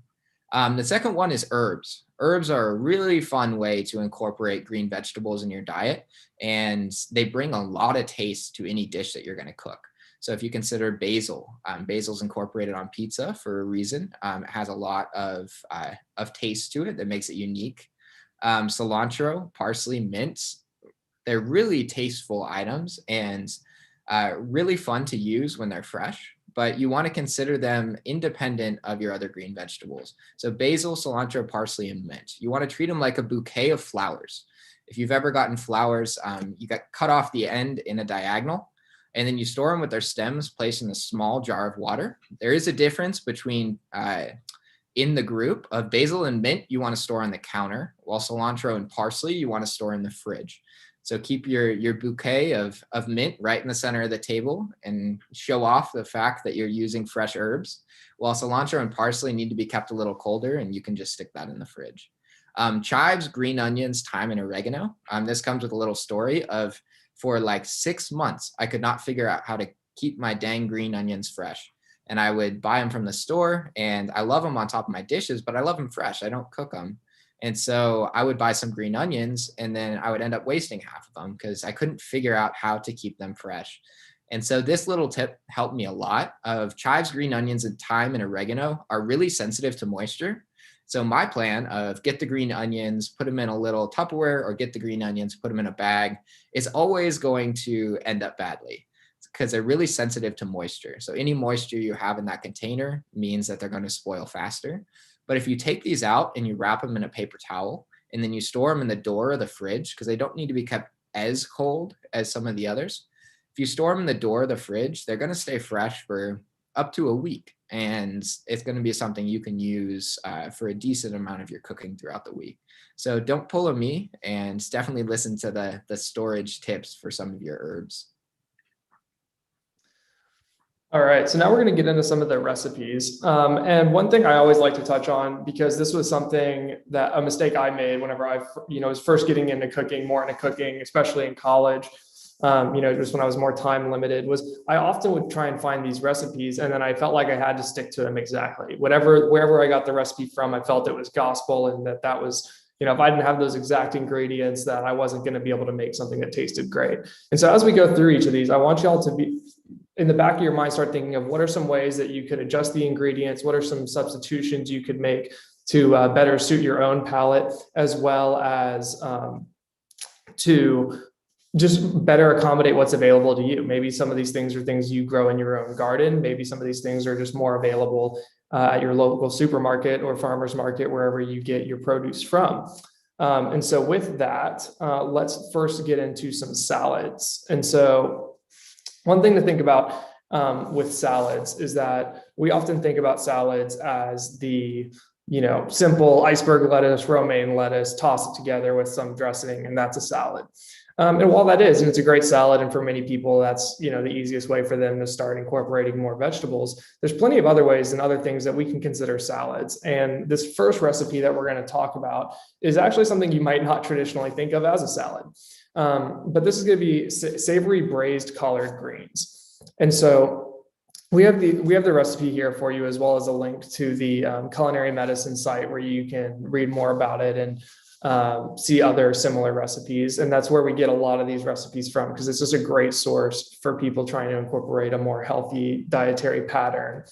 The second one is herbs. Herbs are a really fun way to incorporate green vegetables in your diet, and they bring a lot of taste to any dish that you're going to cook. So if you consider basil, basil's incorporated on pizza for a reason. It has a lot of taste to it that makes it unique. Cilantro, parsley, mint, they're really tasteful items and really fun to use when they're fresh, but you want to consider them independent of your other green vegetables. So basil, cilantro, parsley, and mint. You want to treat them like a bouquet of flowers. If you've ever gotten flowers, you got cut off the end in a diagonal, and then you store them with their stems placed in a small jar of water. There is a difference between in the group of basil and mint, you want to store on the counter, while cilantro and parsley, you want to store in the fridge. So keep your bouquet of mint right in the center of the table and show off the fact that you're using fresh herbs, while cilantro and parsley need to be kept a little colder, and you can just stick that in the fridge. Chives, green onions, thyme, and oregano. This comes with a little story of, for like 6 months, I could not figure out how to keep my dang green onions fresh. And I would buy them from the store, and I love them on top of my dishes, but I love them fresh. I don't cook them. And so I would buy some green onions, and then I would end up wasting half of them because I couldn't figure out how to keep them fresh. And so this little tip helped me a lot. Of chives, green onions, and thyme and oregano are really sensitive to moisture. So my plan of get the green onions, put them in a little Tupperware, or get the green onions, put them in a bag, is always going to end up badly because they're really sensitive to moisture. So any moisture you have in that container means that they're going to spoil faster. But if you take these out and you wrap them in a paper towel, and then you store them in the door of the fridge, because they don't need to be kept as cold as some of the others. If you store them in the door of the fridge, they're going to stay fresh for up to a week. And it's going to be something you can use for a decent amount of your cooking throughout the week. So don't pull a me, and definitely listen to the storage tips for some of your herbs. All right, so now we're going to get into some of the recipes. And one thing I always like to touch on, because this was something that a mistake I made whenever I, was first getting into cooking, more into cooking, especially in college, just when I was more time limited, was I often would try and find these recipes, and then I felt like I had to stick to them exactly. Wherever I got the recipe from, I felt it was gospel, and that was, if I didn't have those exact ingredients, that I wasn't going to be able to make something that tasted great. And so as we go through each of these, I want y'all to be, in the back of your mind, start thinking of what are some ways that you could adjust the ingredients, what are some substitutions you could make to better suit your own palate, as well as to just better accommodate what's available to you. Maybe some of these things are things you grow in your own garden. Maybe some of these things are just more available at your local supermarket or farmer's market, wherever you get your produce from. And so with that, let's first get into some salads. And so one thing to think about with salads is that we often think about salads as the, simple iceberg lettuce, romaine lettuce, toss it together with some dressing, and that's a salad. And while that is, and it's a great salad, and for many people, that's, the easiest way for them to start incorporating more vegetables, there's plenty of other ways and other things that we can consider salads. And this first recipe that we're going to talk about is actually something you might not traditionally think of as a salad. But this is going to be savory braised collard greens. And so we have the recipe here for you, as well as a link to the culinary medicine site where you can read more about it and see other similar recipes. And that's where we get a lot of these recipes from, because it's just a great source for people trying to incorporate a more healthy dietary pattern.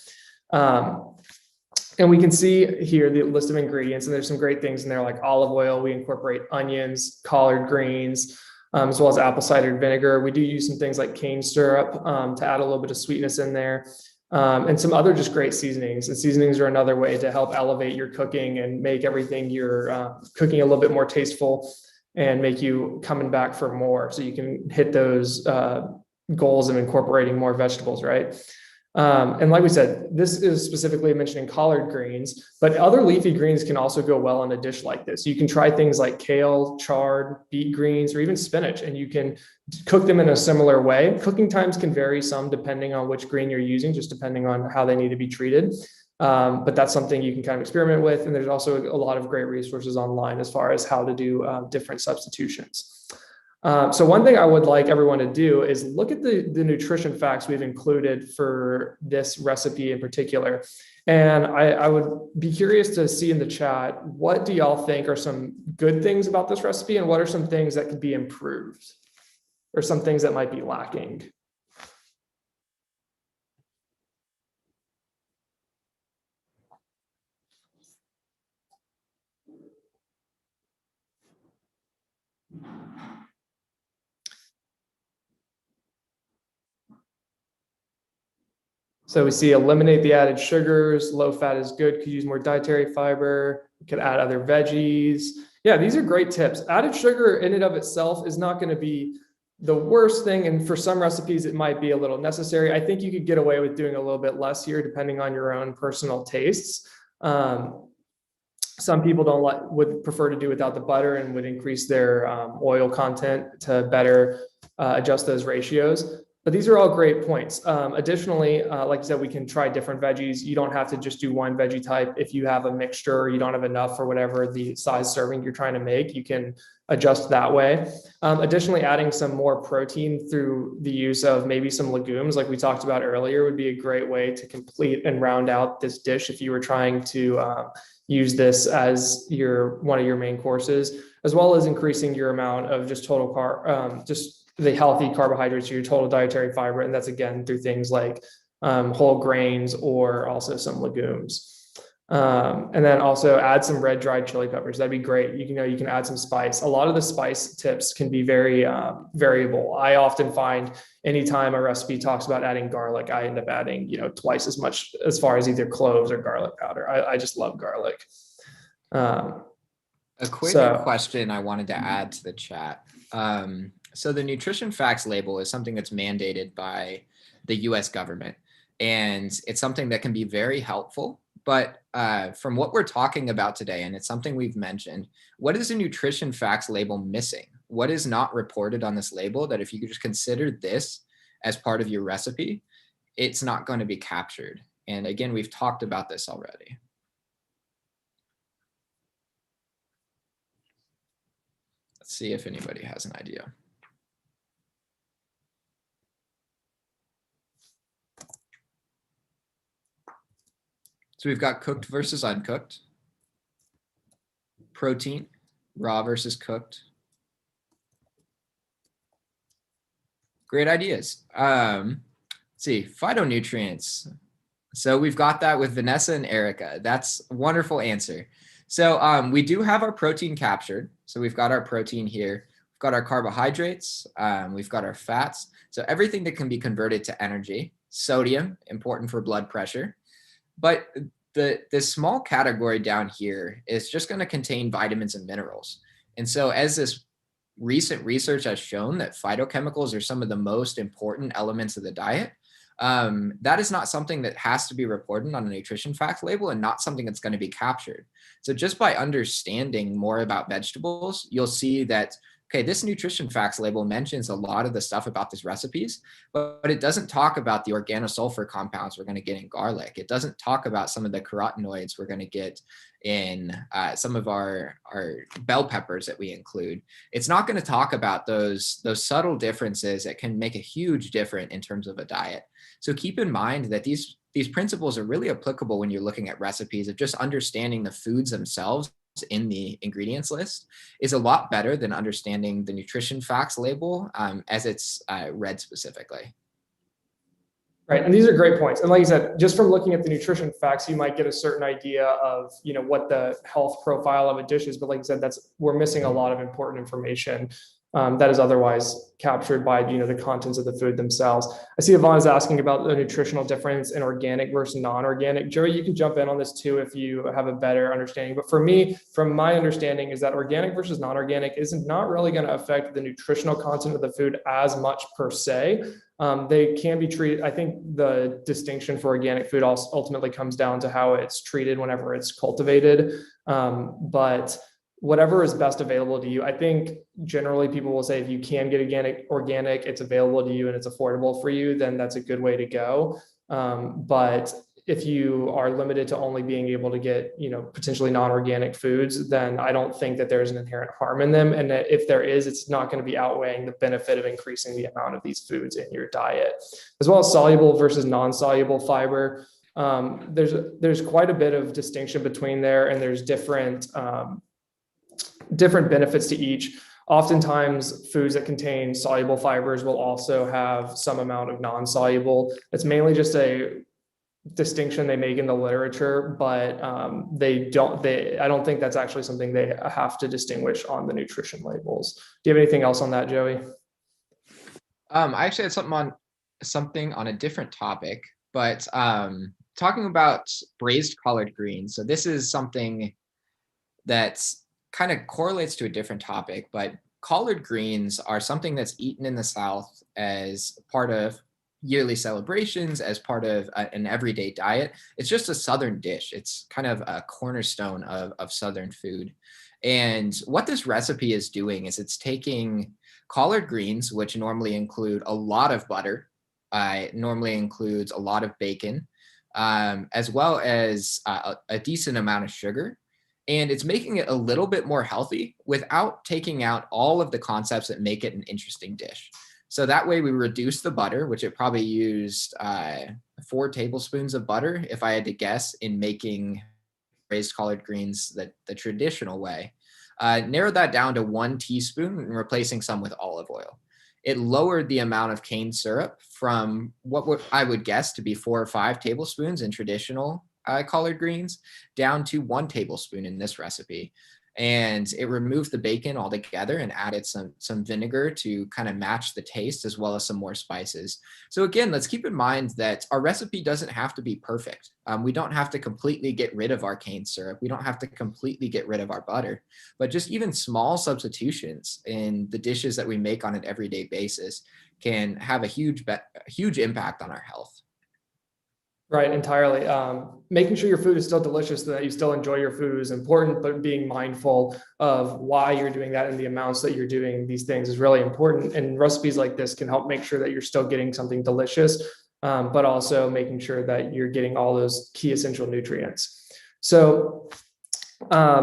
And we can see here the list of ingredients, and there's some great things in there like olive oil. We incorporate onions, collard greens, as well as apple cider vinegar. We do use some things like cane syrup to add a little bit of sweetness in there. And some other just great seasonings. And seasonings are another way to help elevate your cooking and make everything you're cooking a little bit more tasteful and make you coming back for more, so you can hit those goals of incorporating more vegetables, right? And like we said, this is specifically mentioning collard greens, but other leafy greens can also go well in a dish like this. You can try things like kale, chard, beet greens, or even spinach, and you can cook them in a similar way. Cooking times can vary some depending on which green you're using, just depending on how they need to be treated. But that's something you can kind of experiment with. And there's also a lot of great resources online as far as how to do different substitutions. So one thing I would like everyone to do is look at the nutrition facts we've included for this recipe in particular. And I would be curious to see in the chat, what do y'all think are some good things about this recipe, and what are some things that could be improved, or some things that might be lacking? So we see eliminate the added sugars, low fat is good, could use more dietary fiber, could add other veggies. Yeah, these are great tips. Added sugar in and of itself is not going to be the worst thing. And for some recipes, it might be a little necessary. I think you could get away with doing a little bit less here, depending on your own personal tastes. Some people would prefer to do without the butter and would increase their oil content to better adjust those ratios. But these are all great points. Additionally, like I said, we can try different veggies. You don't have to just do one veggie type. If you have a mixture, or you don't have enough for whatever the size serving you're trying to make, you can adjust that way. Additionally, adding some more protein through the use of maybe some legumes, like we talked about earlier, would be a great way to complete and round out this dish if you were trying to use this as one of your main courses, as well as increasing your amount of just total just the healthy carbohydrates, your total dietary fiber. And that's again through things like whole grains, or also some legumes. And then also add some red dried chili peppers. That'd be great. You can add some spice. A lot of the spice tips can be very variable. I often find anytime a recipe talks about adding garlic, I end up adding, twice as much as far as either cloves or garlic powder. I just love garlic. A quick question I wanted to add to the chat. So the nutrition facts label is something that's mandated by the US government, and it's something that can be very helpful. But from what we're talking about today, and it's something we've mentioned, what is the nutrition facts label missing? What is not reported on this label that if you could just consider this as part of your recipe, it's not going to be captured? And again, we've talked about this already. Let's see if anybody has an idea. So we've got cooked versus uncooked, protein, raw versus cooked. Great ideas. Let's see, phytonutrients. So we've got that with Vanessa and Erica. That's a wonderful answer. So we do have our protein captured. So we've got our protein here. We've got our carbohydrates. We've got our fats. So everything that can be converted to energy. Sodium, important for blood pressure. But the small category down here is just going to contain vitamins and minerals. And so as this recent research has shown that phytochemicals are some of the most important elements of the diet, that is not something that has to be reported on a nutrition fact label, and not something that's going to be captured. So just by understanding more about vegetables, you'll see that, okay, this nutrition facts label mentions a lot of the stuff about these recipes, but it doesn't talk about the organosulfur compounds we're going to get in garlic. It doesn't talk about some of the carotenoids we're going to get in some of our bell peppers that we include. It's not going to talk about those subtle differences that can make a huge difference in terms of a diet. So keep in mind that these principles are really applicable when you're looking at recipes, of just understanding the foods themselves in the ingredients list is a lot better than understanding the nutrition facts label as it's read specifically. Right, and these are great points. And like you said, just from looking at the nutrition facts, you might get a certain idea of what the health profile of a dish is. But like you said, we're missing a lot of important information that is otherwise captured by the contents of the food themselves. I see Yvonne is asking about the nutritional difference in organic versus non-organic. Joey, you can jump in on this too if you have a better understanding. But for me, from my understanding, is that organic versus non-organic is not really going to affect the nutritional content of the food as much per se. They can be treated. I think the distinction for organic food ultimately comes down to how it's treated whenever it's cultivated. But whatever is best available to you. I think generally people will say if you can get organic, it's available to you and it's affordable for you, then that's a good way to go. But if you are limited to only being able to get, potentially non-organic foods, then I don't think that there's an inherent harm in them. And that if there is, it's not going to be outweighing the benefit of increasing the amount of these foods in your diet, as well as soluble versus non-soluble fiber. There's quite a bit of distinction between there, and there's different benefits to each. Oftentimes, foods that contain soluble fibers will also have some amount of non-soluble. It's mainly just a distinction they make in the literature, but I don't think that's actually something they have to distinguish on the nutrition labels. Do you have anything else on that, Joey? I actually had something on a different topic, but talking about braised collard greens. So this is something that's kind of correlates to a different topic, but collard greens are something that's eaten in the South as part of yearly celebrations, as part of an everyday diet. It's just a Southern dish. It's kind of a cornerstone of Southern food. And what this recipe is doing is it's taking collard greens, which normally include a lot of butter, normally includes a lot of bacon, as well as a decent amount of sugar. And it's making it a little bit more healthy without taking out all of the concepts that make it an interesting dish. So that way we reduce the butter, which it probably used 4 tablespoons of butter, if I had to guess, in making braised collard greens the traditional way. Narrowed that down to 1 teaspoon and replacing some with olive oil. It lowered the amount of cane syrup from what I would guess to be 4 or 5 tablespoons in traditional collard greens down to 1 tablespoon in this recipe. And it removed the bacon altogether and added some vinegar to kind of match the taste, as well as some more spices. So again, let's keep in mind that our recipe doesn't have to be perfect. We don't have to completely get rid of our cane syrup. We don't have to completely get rid of our butter, but just even small substitutions in the dishes that we make on an everyday basis can have a huge impact on our health. Right, entirely. Making sure your food is still delicious, that you still enjoy your food, is important, but being mindful of why you're doing that and the amounts that you're doing these things is really important. And recipes like this can help make sure that you're still getting something delicious, but also making sure that you're getting all those key essential nutrients. So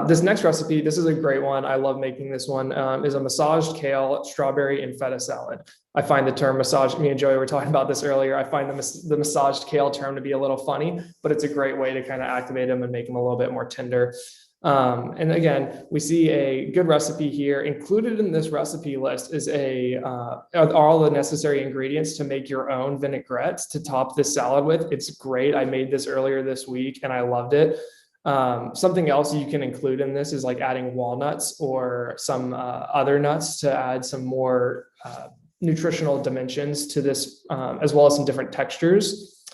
this next recipe, this is a great one. I love making this one, is a massaged kale, strawberry, and feta salad. I find the term massage, me and Joey were talking about this earlier. I find the massaged kale term to be a little funny, but it's a great way to kind of activate them and make them a little bit more tender. And again, we see a good recipe here. Included in this recipe list is are all the necessary ingredients to make your own vinaigrettes to top this salad with. It's great. I made this earlier this week and I loved it. Something else you can include in this is like adding walnuts or some other nuts to add some more nutritional dimensions to this, as well as some different textures.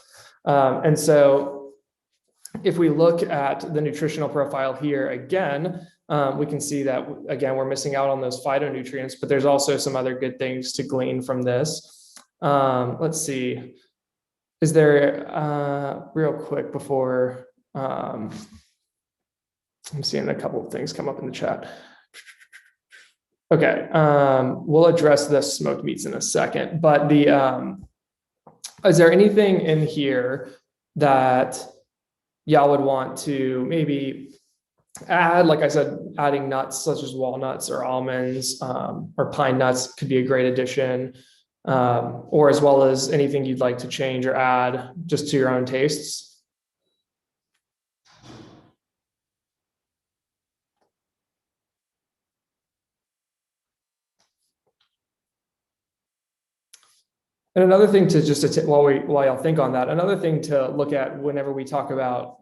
And so if we look at the nutritional profile here again, we can see that, again, we're missing out on those phytonutrients, but there's also some other good things to glean from this. Let's see. Is there, real quick before, I'm seeing a couple of things come up in the chat. Okay, we'll address the smoked meats in a second, but is there anything in here that y'all would want to maybe add? Like I said, adding nuts such as walnuts or almonds or pine nuts could be a great addition, or as well as anything you'd like to change or add just to your own tastes. And another thing to while y'all think on that, another thing to look at whenever we talk about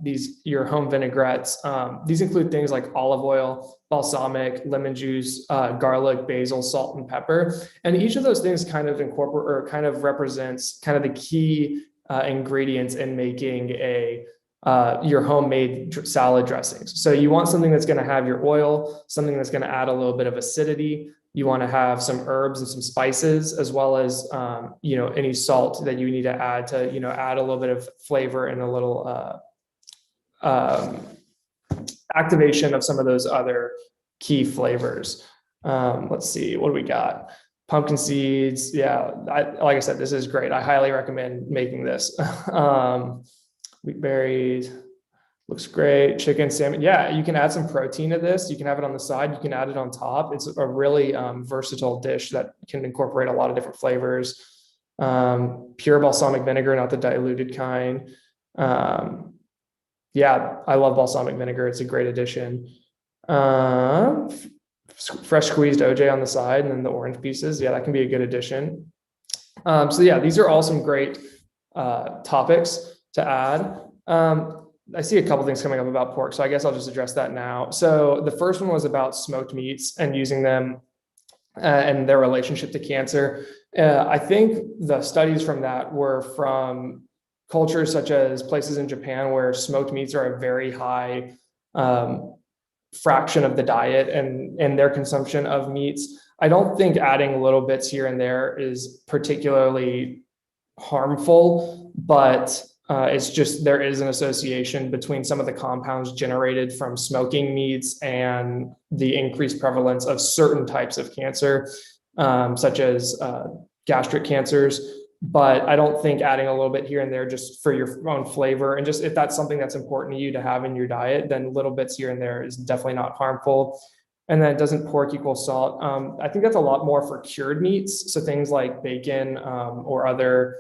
your home vinaigrettes, these include things like olive oil, balsamic, lemon juice, garlic, basil, salt, and pepper. And each of those things kind of incorporate or kind of represents kind of the key ingredients in making your homemade salad dressings. So you want something that's going to have your oil, something that's going to add a little bit of acidity. You want to have some herbs and some spices, as well as, any salt that you need to add to, add a little bit of flavor and a little activation of some of those other key flavors. Let's see, what do we got? Pumpkin seeds. Yeah, like I said, this is great. I highly recommend making this. Wheat berries. Looks great. Chicken, salmon. Yeah, you can add some protein to this. You can have it on the side. You can add it on top. It's a really versatile dish that can incorporate a lot of different flavors. Pure balsamic vinegar, not the diluted kind. Yeah, I love balsamic vinegar. It's a great addition. Fresh squeezed OJ on the side and then the orange pieces. Yeah, that can be a good addition. So yeah, these are all some great topics to add. I see a couple things coming up about pork, so I guess I'll just address that now. So the first one was about smoked meats and using them and their relationship to cancer. I think the studies from that were from cultures such as places in Japan where smoked meats are a very high fraction of the diet and their consumption of meats. I don't think adding little bits here and there is particularly harmful, but it's just there is an association between some of the compounds generated from smoking meats and the increased prevalence of certain types of cancer, such as gastric cancers. But I don't think adding a little bit here and there just for your own flavor, and just if that's something that's important to you to have in your diet, then little bits here and there is definitely not harmful. And then doesn't pork equal salt? I think that's a lot more for cured meats. So things like bacon or other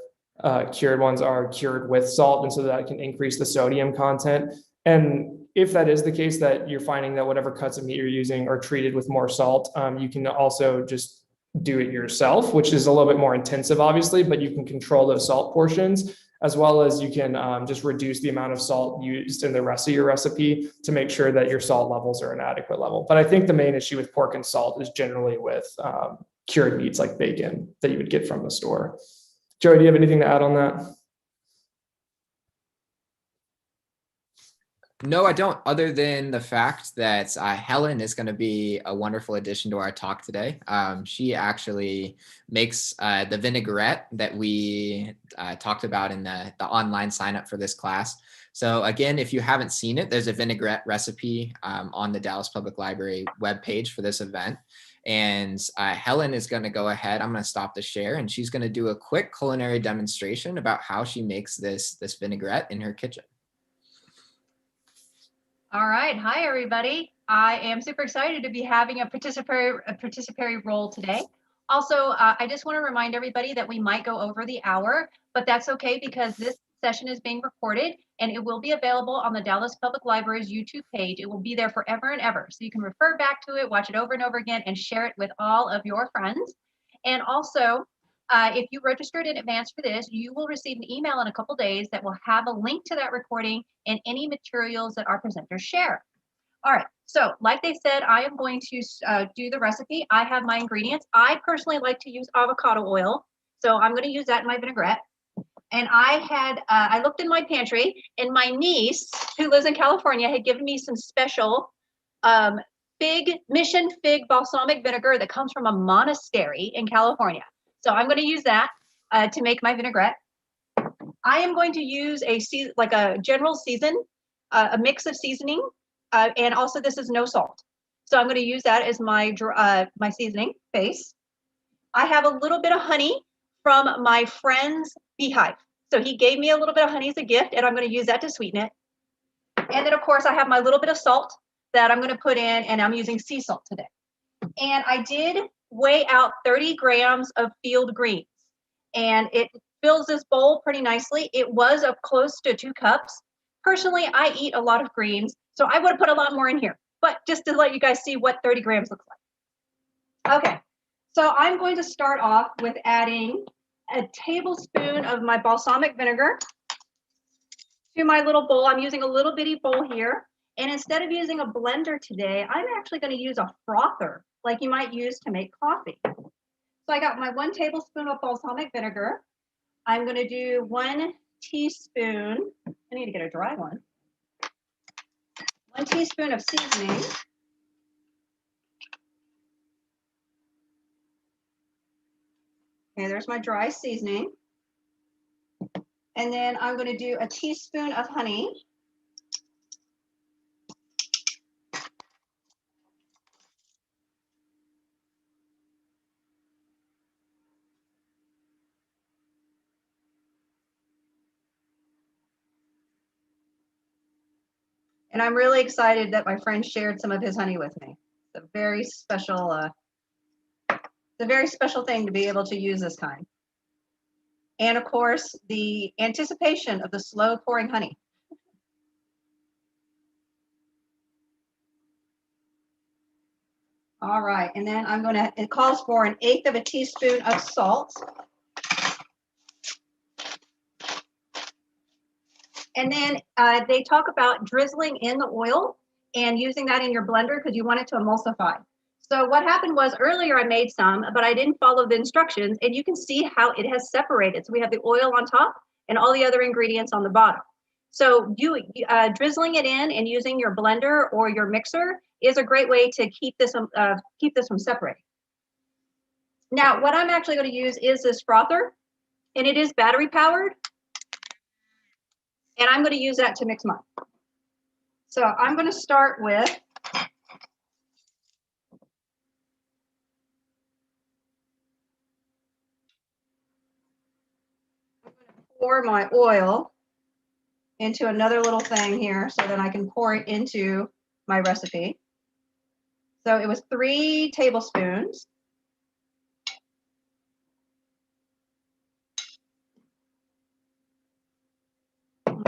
cured ones are cured with salt, and so that can increase the sodium content. And if that is the case, that you're finding that whatever cuts of meat you're using are treated with more salt, you can also just do it yourself, which is a little bit more intensive, obviously, but you can control those salt portions, as well as you can just reduce the amount of salt used in the rest of your recipe to make sure that your salt levels are an adequate level. But I think the main issue with pork and salt is generally with cured meats like bacon that you would get from the store. Joey, do you have anything to add on that? No, I don't, other than the fact that Helen is going to be a wonderful addition to our talk today. She actually makes the vinaigrette that we talked about in the online sign up for this class. So again, if you haven't seen it, there's a vinaigrette recipe on the Dallas Public Library webpage for this event. And Helen is going to go ahead. I'm going to stop the share, and she's going to do a quick culinary demonstration about how she makes this vinaigrette in her kitchen. All right. Hi, everybody. I am super excited to be having a participatory role today. Also, I just want to remind everybody that we might go over the hour, but that's okay because this session is being recorded and it will be available on the Dallas Public Library's YouTube page. It will be there forever and ever. So you can refer back to it, watch it over and over again, and share it with all of your friends. And also, if you registered in advance for this, you will receive an email in a couple days that will have a link to that recording and any materials that our presenters share. All right, so like they said, I am going to do the recipe. I have my ingredients. I personally like to use avocado oil, so I'm going to use that in my vinaigrette. And I looked in my pantry, and my niece, who lives in California, had given me some special Mission Fig balsamic vinegar that comes from a monastery in California. So I'm going to use that to make my vinaigrette. I am going to use a general season, a mix of seasoning, and also this is no salt. So I'm going to use that as my seasoning base. I have a little bit of honey from my friend's beehive. So he gave me a little bit of honey as a gift, and I'm going to use that to sweeten it. And then, of course, I have my little bit of salt that I'm going to put in, and I'm using sea salt today. And I did weigh out 30 grams of field greens, and it fills this bowl pretty nicely. It was up close to 2 cups. Personally, I eat a lot of greens, so I would have put a lot more in here, but just to let you guys see what 30 grams looks like. Okay, so I'm going to start off with adding a tablespoon of my balsamic vinegar to my little bowl. I'm using a little bitty bowl here, and instead of using a blender today, I'm actually going to use a frother like you might use to make coffee. So I got my 1 tablespoon of balsamic vinegar. I'm going to do 1 teaspoon, I need to get a dry one, 1 teaspoon of seasoning. Okay, there's my dry seasoning. And then I'm going to do a teaspoon of honey. And I'm really excited that my friend shared some of his honey with me. It's a very special thing to be able to use this kind. And of course, the anticipation of the slow pouring honey. All right, and then it calls for 1/8 of a teaspoon of salt. And then they talk about drizzling in the oil and using that in your blender because you want it to emulsify. So what happened was earlier I made some, but I didn't follow the instructions, and you can see how it has separated. So we have the oil on top and all the other ingredients on the bottom. So drizzling it in and using your blender or your mixer is a great way to keep this from separating. Now, what I'm actually going to use is this frother, and it is battery powered. And I'm going to use that to mix mine. So I'm going to start with pour my oil into another little thing here so that I can pour it into my recipe. So it was 3 tablespoons.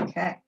Okay.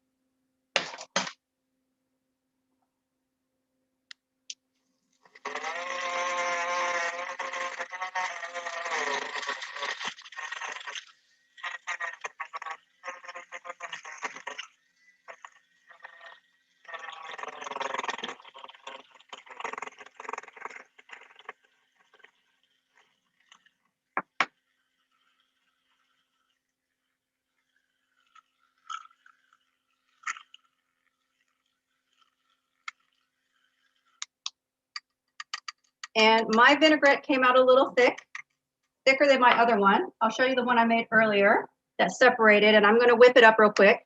And my vinaigrette came out a little thicker than my other one. I'll show you the one I made earlier that separated, and I'm going to whip it up real quick.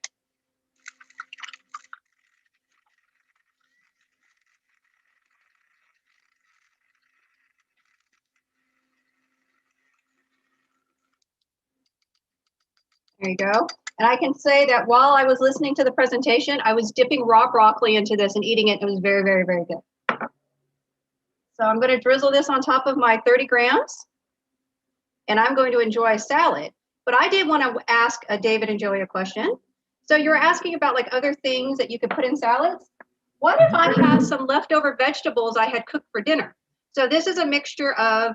There you go. And I can say that while I was listening to the presentation, I was dipping raw broccoli into this and eating it. It was very, very, very good. So I'm going to drizzle this on top of my 30 grams, and I'm going to enjoy a salad. But I did want to ask David and Joey a question. So you're asking about like other things that you could put in salads. What if I have some leftover vegetables I had cooked for dinner? So this is a mixture of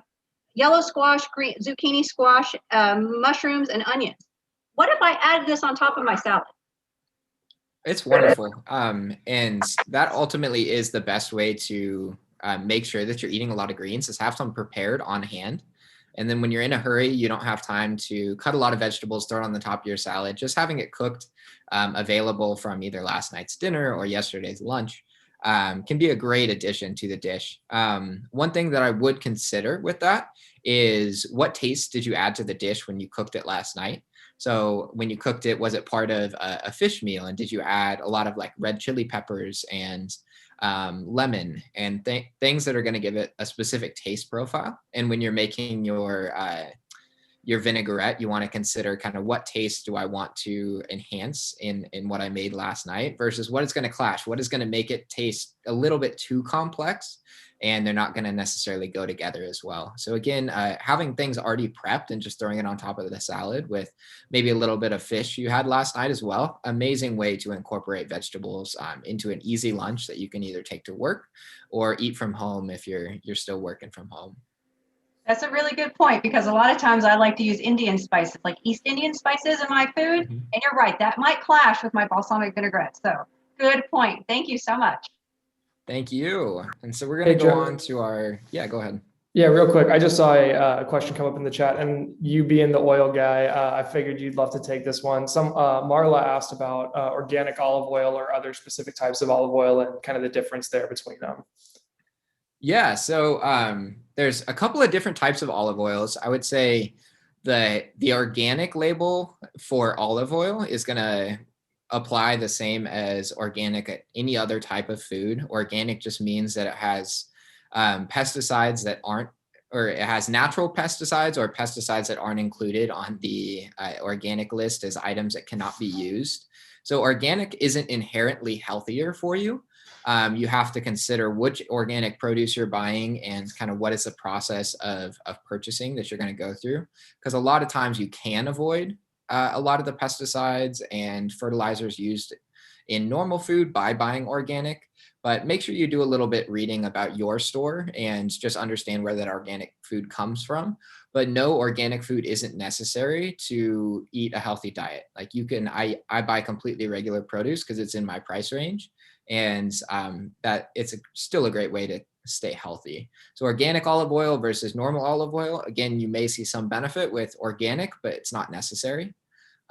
yellow squash, green zucchini squash, mushrooms, and onions. What if I added this on top of my salad? It's wonderful. And that ultimately is the best way to make sure that you're eating a lot of greens, is have some prepared on hand. And then when you're in a hurry, you don't have time to cut a lot of vegetables, throw it on the top of your salad. Just having it cooked, available from either last night's dinner or yesterday's lunch, can be a great addition to the dish. One thing that I would consider with that is, what taste did you add to the dish when you cooked it last night? So when you cooked it, was it part of a fish meal? And did you add a lot of like red chili peppers and lemon and things that are going to give it a specific taste profile? And when you're making your vinaigrette, you want to consider kind of what taste do I want to enhance in what I made last night versus what is going to clash, what is going to make it taste a little bit too complex, and they're not going to necessarily go together as well. So again, having things already prepped and just throwing it on top of the salad with maybe a little bit of fish you had last night as well, amazing way to incorporate vegetables into an easy lunch that you can either take to work or eat from home if you're still working from home. That's a really good point, because a lot of times I like to use Indian spices, like East Indian spices in my food. Mm-hmm. And you're right, that might clash with my balsamic vinaigrette. So good point. Thank you so much. Thank you. And so we're going to go on to our, go ahead. Yeah, real quick. I just saw a question come up in the chat, and you being the oil guy, I figured you'd love to take this one. Marla asked about organic olive oil or other specific types of olive oil and kind of the difference there between them. Yeah, so there's a couple of different types of olive oils. I would say the organic label for olive oil is going to apply the same as organic at any other type of food. Organic just means that it has pesticides that aren't, or it has natural pesticides or pesticides that aren't included on the organic list as items that cannot be used. So organic isn't inherently healthier for you, you have to consider which organic produce you're buying and kind of what is the process of purchasing that you're going to go through. Because a lot of times you can avoid a lot of the pesticides and fertilizers used in normal food by buying organic, but make sure you do a little bit reading about your store and just understand where that organic food comes from. But no, organic food isn't necessary to eat a healthy diet. Like you can, I buy completely regular produce because it's in my price range, and that it's still a great way to stay healthy. So organic olive oil versus normal olive oil, again, you may see some benefit with organic, but it's not necessary.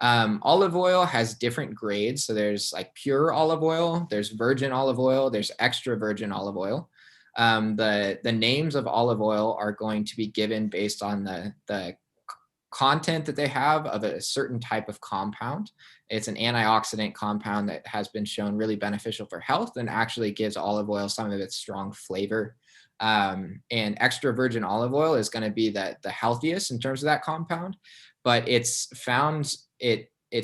Olive oil has different grades. So there's like pure olive oil, there's virgin olive oil, there's extra virgin olive oil. The names of olive oil are going to be given based on the content that they have of a certain type of compound. It's an antioxidant compound that has been shown really beneficial for health and actually gives olive oil some of its strong flavor. And extra virgin olive oil is going to be the healthiest in terms of that compound, but it's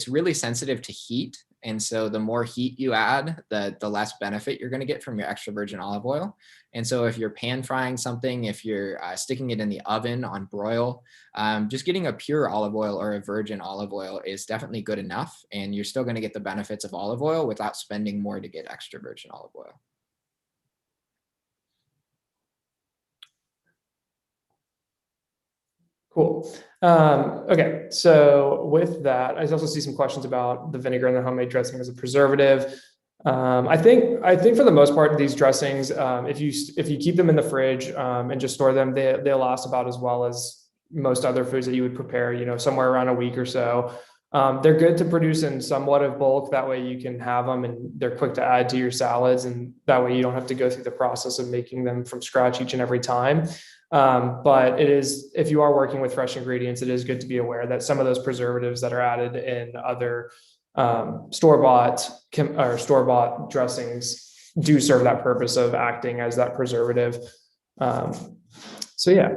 really sensitive to heat. And so the more heat you add, the less benefit you're going to get from your extra virgin olive oil. And so if you're pan frying something, if you're sticking it in the oven on broil, just getting a pure olive oil or a virgin olive oil is definitely good enough. And you're still going to get the benefits of olive oil without spending more to get extra virgin olive oil. Cool. Okay, so with that, I also see some questions about the vinegar and the homemade dressing as a preservative. I think for the most part, these dressings, if you keep them in the fridge and just store them, they'll last about as well as most other foods that you would prepare, somewhere around a week or so. They're good to produce in somewhat of bulk. That way you can have them and they're quick to add to your salads. And that way you don't have to go through the process of making them from scratch each and every time. But if you are working with fresh ingredients, it is good to be aware that some of those preservatives that are added in other store-bought dressings do serve that purpose of acting as that preservative. So yeah.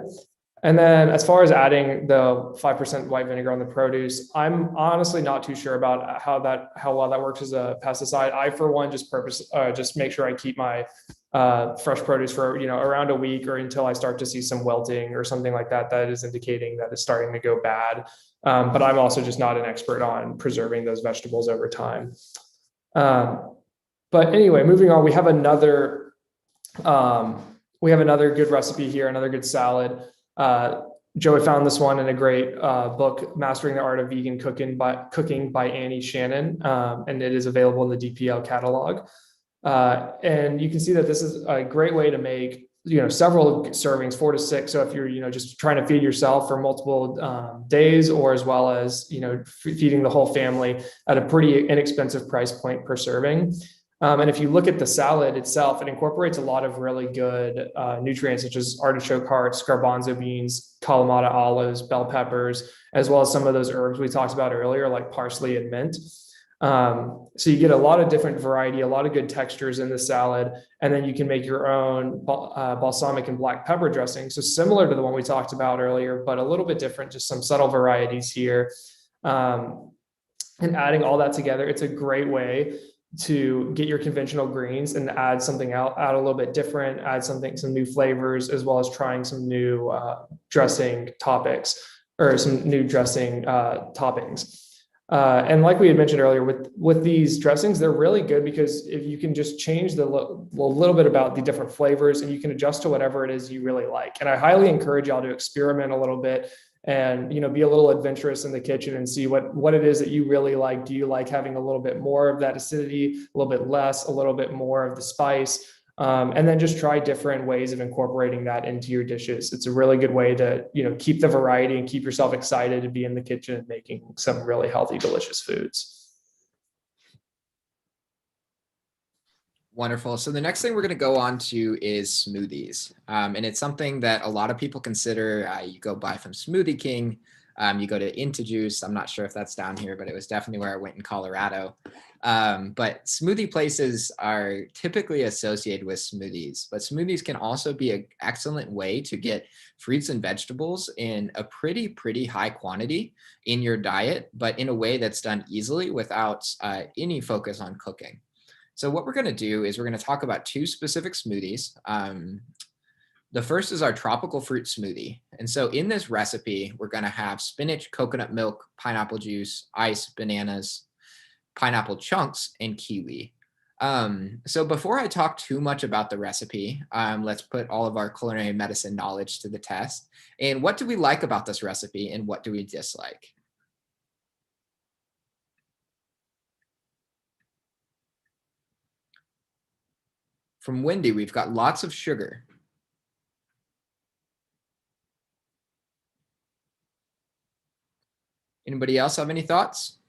And then as far as adding the 5% white vinegar on the produce, I'm honestly not too sure about how well that works as a pesticide. I, for one, just make sure I keep my fresh produce for around a week or until I start to see some wilting or something like that is indicating that it's starting to go bad. But I'm also just not an expert on preserving those vegetables over time. But anyway, moving on, we have another good recipe here, another good salad. Joey found this one in a great book, Mastering the Art of Vegan Cooking by Annie Shannon, and it is available in the DPL catalog. And you can see that this is a great way to make several servings, 4 to 6. So if you're just trying to feed yourself for multiple days, or as well as feeding the whole family at a pretty inexpensive price point per serving. And if you look at the salad itself, it incorporates a lot of really good nutrients, such as artichoke hearts, garbanzo beans, Kalamata olives, bell peppers, as well as some of those herbs we talked about earlier, like parsley and mint. So you get a lot of different variety, a lot of good textures in the salad, and then you can make your own balsamic and black pepper dressing. So similar to the one we talked about earlier, but a little bit different, just some subtle varieties here. And adding all that together, it's a great way to get your conventional greens and add something out, add a little bit different, add some new flavors, as well as trying some new dressing topics or some new dressing toppings. And like we had mentioned earlier, with these dressings, they're really good because if you can just change a little bit about the different flavors, and you can adjust to whatever it is you really like. And I highly encourage y'all to experiment a little bit and be a little adventurous in the kitchen and see what it is that you really like. Do you like having a little bit more of that acidity, a little bit less, a little bit more of the spice? And then just try different ways of incorporating that into your dishes. It's a really good way to keep the variety and keep yourself excited to be in the kitchen and making some really healthy, delicious foods. Wonderful. So the next thing we're going to go on to is smoothies. And it's something that a lot of people consider. You go buy from Smoothie King, you go to Intajuice. I'm not sure if that's down here, but it was definitely where I went in Colorado. But smoothie places are typically associated with smoothies, but smoothies can also be an excellent way to get fruits and vegetables in a pretty high quantity in your diet, but in a way that's done easily without any focus on cooking. So what we're going to do is we're going to talk about two specific smoothies. The first is our tropical fruit smoothie. And so in this recipe, we're going to have spinach, coconut milk, pineapple juice, ice, bananas, pineapple chunks, and kiwi. So before I talk too much about the recipe, let's put all of our culinary medicine knowledge to the test. And what do we like about this recipe and what do we dislike? From Wendy, we've got lots of sugar. Anybody else have any thoughts?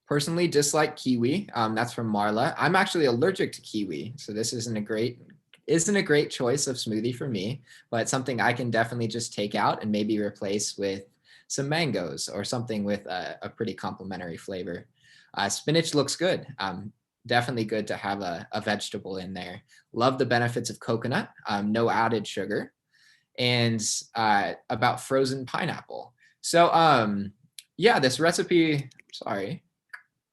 Personally, dislike kiwi. That's from Marla. I'm actually allergic to kiwi, so this isn't a great choice of smoothie for me, but something I can definitely just take out and maybe replace with some mangoes or something with a pretty complementary flavor. Spinach looks good. Definitely good to have a vegetable in there. Love the benefits of coconut, no added sugar, and about frozen pineapple. So yeah, this recipe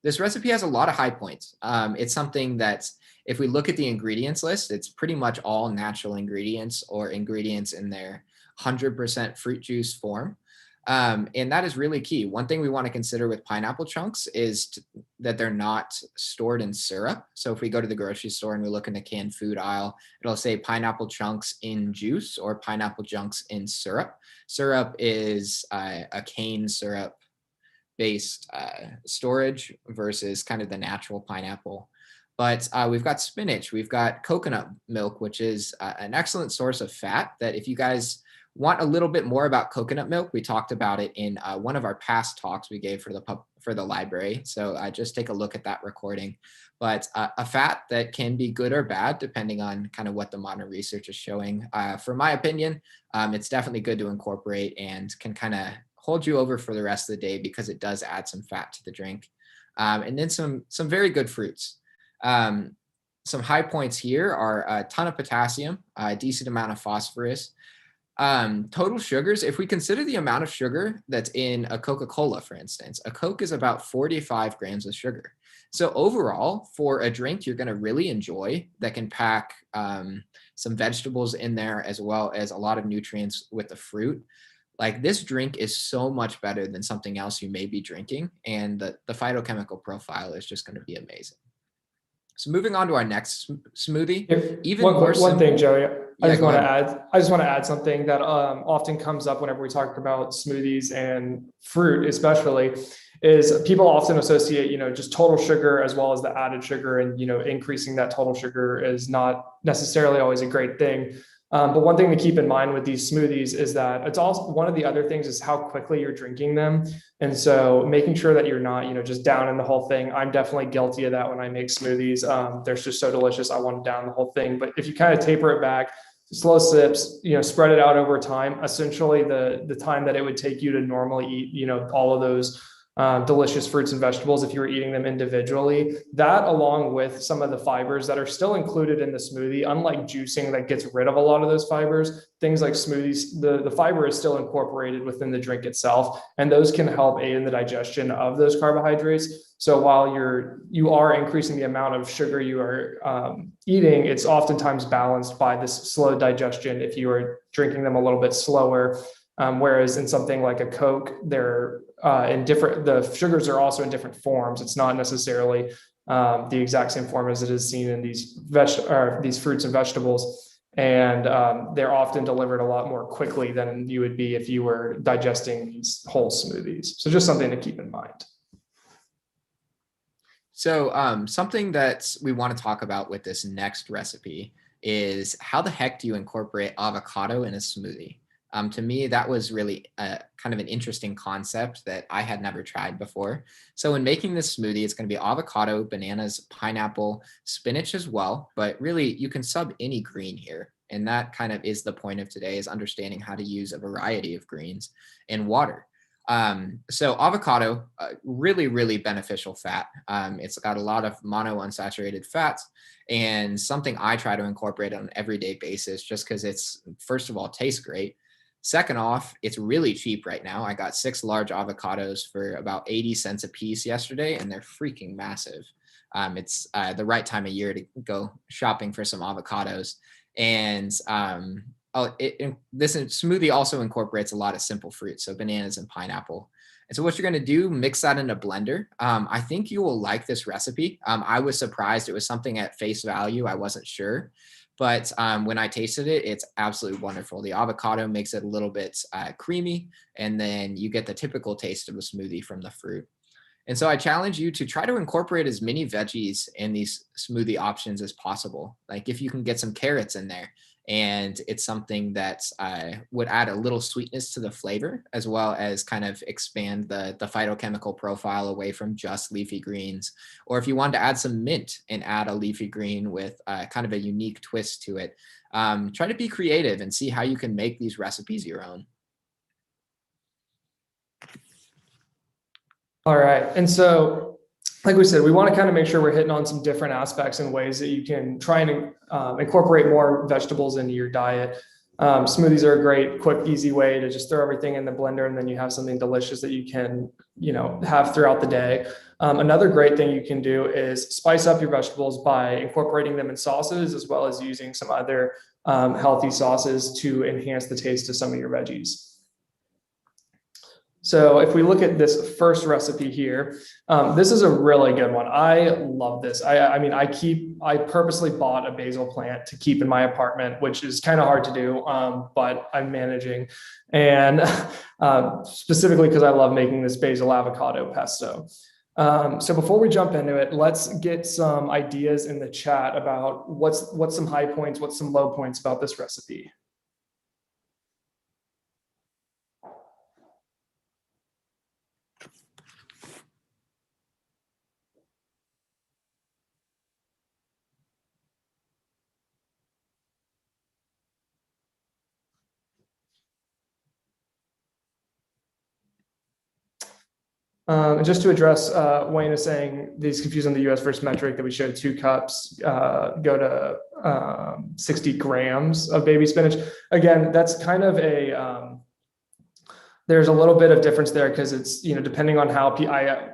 has a lot of high points. It's something that if we look at the ingredients list, it's pretty much all natural ingredients or ingredients in their 100% fruit juice form. And that is really key. One thing we want to consider with pineapple chunks is that they're not stored in syrup. So if we go to the grocery store and we look in the canned food aisle, it'll say pineapple chunks in juice or pineapple chunks in syrup. Syrup is a cane syrup based storage versus kind of the natural pineapple. But we've got spinach, we've got coconut milk, which is an excellent source of fat that if you guys want a little bit more about coconut milk, we talked about it in one of our past talks we gave for the library. So just take a look at that recording. But a fat that can be good or bad, depending on kind of what the modern research is showing. For my opinion, it's definitely good to incorporate and can kind of hold you over for the rest of the day because it does add some fat to the drink. And then some very good fruits. Some high points here are a ton of potassium, a decent amount of phosphorus. Total sugars, if we consider the amount of sugar that's in a Coca-Cola, for instance, a Coke is about 45 grams of sugar. So overall, for a drink you're going to really enjoy that can pack some vegetables in there as well as a lot of nutrients with the fruit, like this drink is so much better than something else you may be drinking, and the phytochemical profile is just going to be amazing. So moving on to our next smoothie, one thing, Joey, I just want to add something that often comes up whenever we talk about smoothies and fruit, especially, is people often associate, just total sugar as well as the added sugar, and increasing that total sugar is not necessarily always a great thing. But one thing to keep in mind with these smoothies is that it's also one of the other things is how quickly you're drinking them. And so making sure that you're not, just down in the whole thing. I'm definitely guilty of that when I make smoothies. They're just so delicious. I want to down the whole thing. But if you kind of taper it back, slow sips, spread it out over time, essentially the time that it would take you to normally eat, all of those delicious fruits and vegetables if you were eating them individually, that along with some of the fibers that are still included in the smoothie, unlike juicing that gets rid of a lot of those fibers, things like smoothies, the fiber is still incorporated within the drink itself, and those can help aid in the digestion of those carbohydrates. So while you are increasing the amount of sugar you are eating, it's oftentimes balanced by this slow digestion if you are drinking them a little bit slower. Whereas in something like a Coke, they're the sugars are also in different forms. It's not necessarily the exact same form as it is seen in these fruits and vegetables. And they're often delivered a lot more quickly than you would be if you were digesting these whole smoothies. So just something to keep in mind. So something that we want to talk about with this next recipe is how the heck do you incorporate avocado in a smoothie? To me, that was really kind of an interesting concept that I had never tried before. So in making this smoothie, it's going to be avocado, bananas, pineapple, spinach as well. But really, you can sub any green here. And that kind of is the point of today, is understanding how to use a variety of greens and water. So avocado, really, really beneficial fat. It's got a lot of monounsaturated fats, and something I try to incorporate on an everyday basis just because it's, first of all, tastes great. Second off, it's really cheap right now. I got 6 large avocados for about 80 cents a piece yesterday, and they're freaking massive. It's the right time of year to go shopping for some avocados. And this smoothie also incorporates a lot of simple fruits, so bananas and pineapple. And so what you're going to do, mix that in a blender. I think you will like this recipe. I was surprised. It was something at face value. I wasn't sure. But when I tasted it, it's absolutely wonderful. The avocado makes it a little bit creamy, and then you get the typical taste of a smoothie from the fruit. And so I challenge you to try to incorporate as many veggies in these smoothie options as possible. Like if you can get some carrots in there, and it's something that would add a little sweetness to the flavor, as well as kind of expand the phytochemical profile away from just leafy greens. Or if you wanted to add some mint and add a leafy green with kind of a unique twist to it, try to be creative and see how you can make these recipes your own. All right. And so, like we said, we want to kind of make sure we're hitting on some different aspects and ways that you can try and incorporate more vegetables into your diet. Smoothies are a great, quick, easy way to just throw everything in the blender, and then you have something delicious that you can, have throughout the day. Another great thing you can do is spice up your vegetables by incorporating them in sauces, as well as using some other healthy sauces to enhance the taste of some of your veggies. So if we look at this first recipe here, this is a really good one. I love this. I purposely bought a basil plant to keep in my apartment, which is kind of hard to do, but I'm managing. And specifically because I love making this basil avocado pesto. So before we jump into it, let's get some ideas in the chat about what's some high points, what's some low points about this recipe. And just to address, Wayne is saying he's confused on the US versus metric that we showed 2 cups go to 60 grams of baby spinach. Again, that's kind of there's a little bit of difference there because it's, depending on how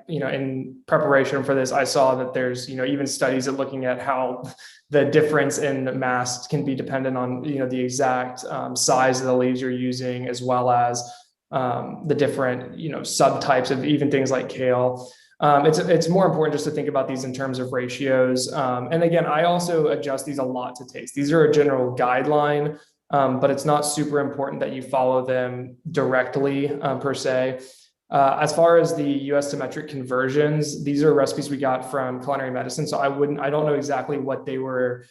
in preparation for this, I saw that there's, even studies at looking at how the difference in mass can be dependent on, the exact size of the leaves you're using, as well as the different, subtypes of even things like kale. It's more important just to think about these in terms of ratios. And again, I also adjust these a lot to taste. These are a general guideline, but it's not super important that you follow them directly per se. As far as the US to metric conversions, these are recipes we got from Culinary Medicine. So I don't know exactly what they were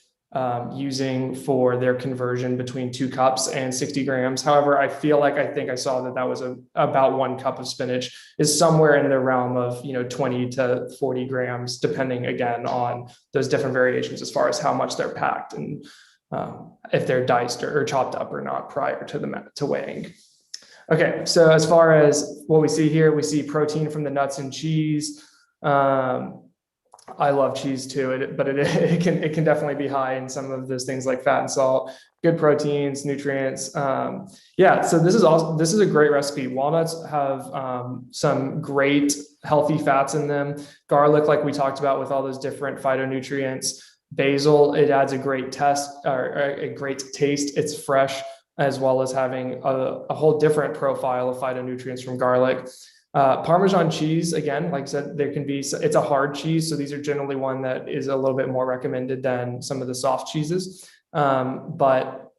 using for their conversion between 2 cups and 60 grams. However, I think I saw that was about 1 cup of spinach is somewhere in the realm of 20 to 40 grams, depending again on those different variations as far as how much they're packed and if they're diced or chopped up or not prior to weighing. Okay, so as far as what we see here, we see protein from the nuts and cheese. I love cheese too, but it can definitely be high in some of those things like fat and salt. Good proteins, nutrients. So this is a great recipe. Walnuts have some great healthy fats in them. Garlic, like we talked about, with all those different phytonutrients. Basil, it adds a great taste. It's fresh, as well as having a whole different profile of phytonutrients from garlic. Parmesan cheese, again, like I said, it's a hard cheese. So these are generally one that is a little bit more recommended than some of the soft cheeses. But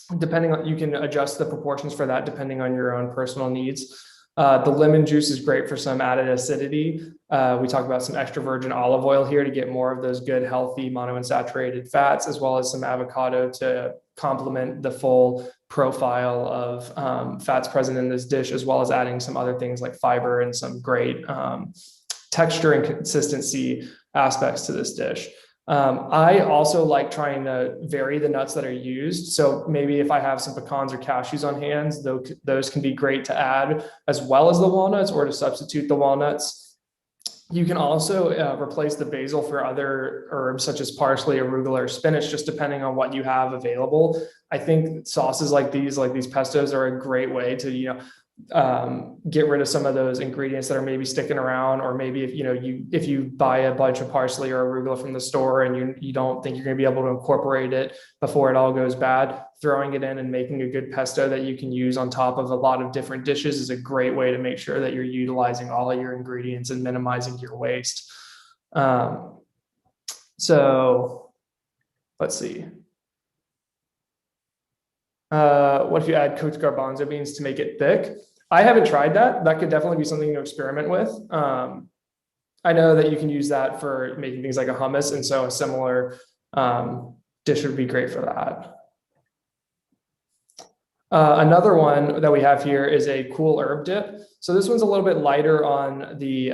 you can adjust the proportions for that depending on your own personal needs. The lemon juice is great for some added acidity. We talk about some extra virgin olive oil here to get more of those good, healthy monounsaturated fats, as well as some avocado to complement the full profile of fats present in this dish, as well as adding some other things like fiber and some great texture and consistency aspects to this dish. I also like trying to vary the nuts that are used. So maybe if I have some pecans or cashews on hand, those can be great to add, as well as the walnuts, or to substitute the walnuts. You can also replace the basil for other herbs such as parsley, arugula, or spinach, just depending on what you have available. I think sauces like these pestos, are a great way to, get rid of some of those ingredients that are maybe sticking around, or maybe if you buy a bunch of parsley or arugula from the store and you don't think you're going to be able to incorporate it before it all goes bad, throwing it in and making a good pesto that you can use on top of a lot of different dishes is a great way to make sure that you're utilizing all of your ingredients and minimizing your waste. So let's see. What if you add cooked garbanzo beans to make it thick? I haven't tried that. That could definitely be something to experiment with. I know that you can use that for making things like a hummus, and so a similar dish would be great for that. Another one that we have here is a cool herb dip. So this one's a little bit lighter on the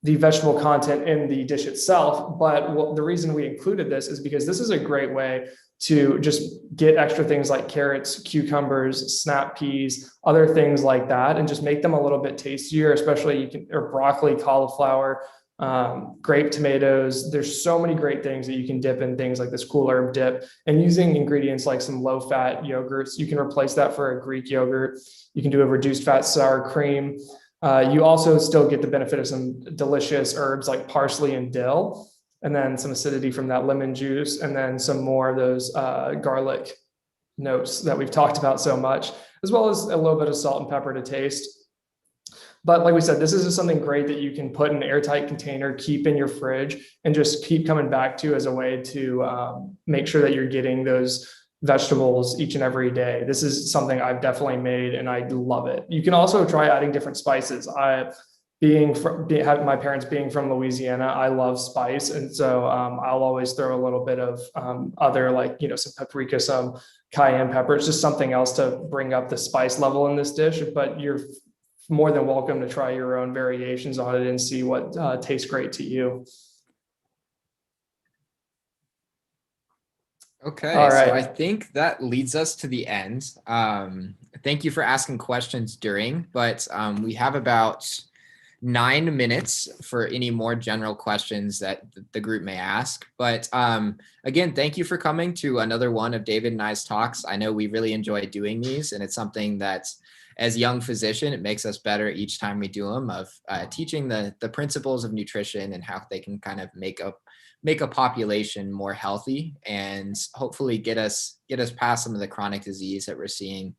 vegetable content in the dish itself, but the reason we included this is because this is a great way to just get extra things like carrots, cucumbers, snap peas, other things like that, and just make them a little bit tastier, especially or broccoli, cauliflower, grape tomatoes. There's so many great things that you can dip in things like this cool herb dip, and using ingredients like some low fat yogurts, you can replace that for a Greek yogurt. You can do a reduced fat sour cream. You also still get the benefit of some delicious herbs like parsley and dill, and then some acidity from that lemon juice, and then some more of those garlic notes that we've talked about so much, as well as a little bit of salt and pepper to taste. But like we said, this is just something great that you can put in an airtight container, keep in your fridge, and just keep coming back to as a way to make sure that you're getting those vegetables each and every day. This is something I've definitely made and I love it. You can also try adding different spices. My parents being from Louisiana, I love spice. And so I'll always throw a little bit of other, like, some paprika, some cayenne pepper. It's just something else to bring up the spice level in this dish, but you're more than welcome to try your own variations on it and see what tastes great to you. Okay, all right. So I think that leads us to the end. Thank you for asking questions during, but we have about 9 minutes for any more general questions that the group may ask. But again, thank you for coming to another one of David and I's talks. I know we really enjoy doing these, and it's something that, as young physician, it makes us better each time we do them, of teaching the principles of nutrition and how they can kind of make a population more healthy, and hopefully get us past some of the chronic disease that we're seeing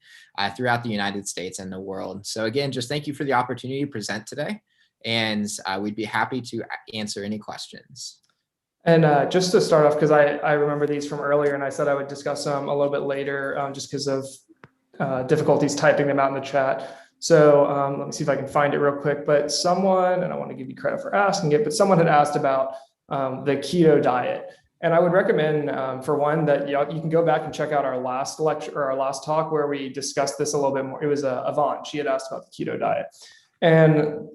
throughout the United States and the world. So again, just thank you for the opportunity to present today, and we'd be happy to answer any questions. And just to start off, because I remember these from earlier, and I said I would discuss them a little bit later, just because of difficulties typing them out in the chat. So let me see if I can find it real quick. But someone, and I want to give you credit for asking it, but someone had asked about the keto diet. And I would recommend, for one, that you can go back and check out our last lecture or our last talk where we discussed this a little bit more. It was Yvonne. She had asked about the keto diet. And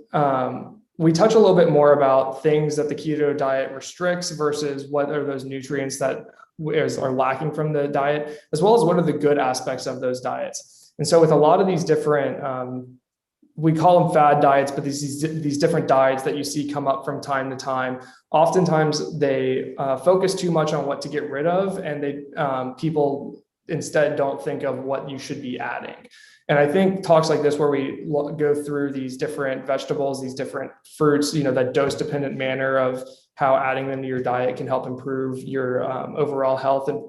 we touch a little bit more about things that the keto diet restricts versus what are those nutrients that are lacking from the diet, as well as what are the good aspects of those diets. And so with a lot of these different, we call them fad diets, but these different diets that you see come up from time to time, oftentimes they focus too much on what to get rid of, and people instead don't think of what you should be adding. And I think talks like this, where we go through these different vegetables, these different fruits, that dose-dependent manner of how adding them to your diet can help improve your overall health, and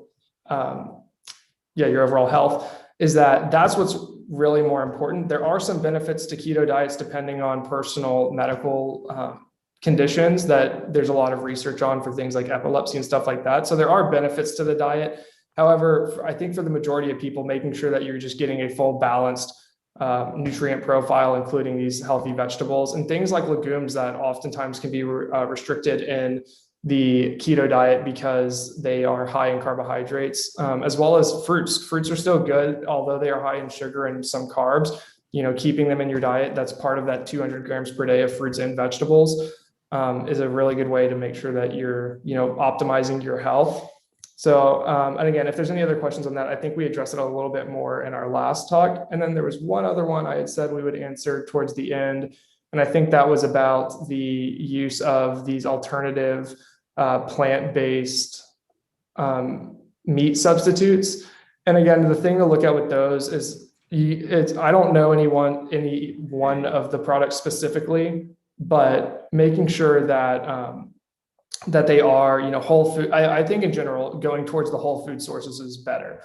your overall health, that's what's really more important. There are some benefits to keto diets depending on personal medical conditions that there's a lot of research on for things like epilepsy and stuff like that. So there are benefits to the diet. However, I think for the majority of people, making sure that you're just getting a full balanced nutrient profile, including these healthy vegetables and things like legumes that oftentimes can be restricted in the keto diet because they are high in carbohydrates, as well as fruits. Fruits are still good, although they are high in sugar and some carbs. Keeping them in your diet, that's part of that 200 grams per day of fruits and vegetables, is a really good way to make sure that you're, optimizing your health. So, and again, if there's any other questions on that, I think we addressed it a little bit more in our last talk. And then there was one other one I had said we would answer towards the end. And I think that was about the use of these alternative plant-based meat substitutes. And again, the thing to look at with those is I don't know any one of the products specifically, but making sure that that they are, whole food. I think in general, going towards the whole food sources is better.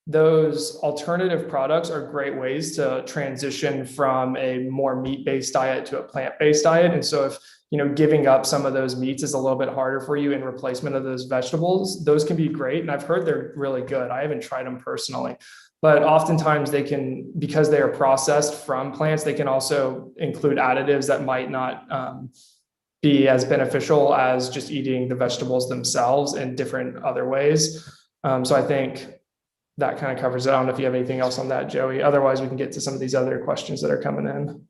Those alternative products are great ways to transition from a more meat-based diet to a plant-based diet. And so if, giving up some of those meats is a little bit harder for you in replacement of those vegetables, those can be great. And I've heard they're really good. I haven't tried them personally, but oftentimes they can, because they are processed from plants, they can also include additives that might not be as beneficial as just eating the vegetables themselves in different other ways. So I think that kind of covers it. I don't know if you have anything else on that, Joey. Otherwise, we can get to some of these other questions that are coming in.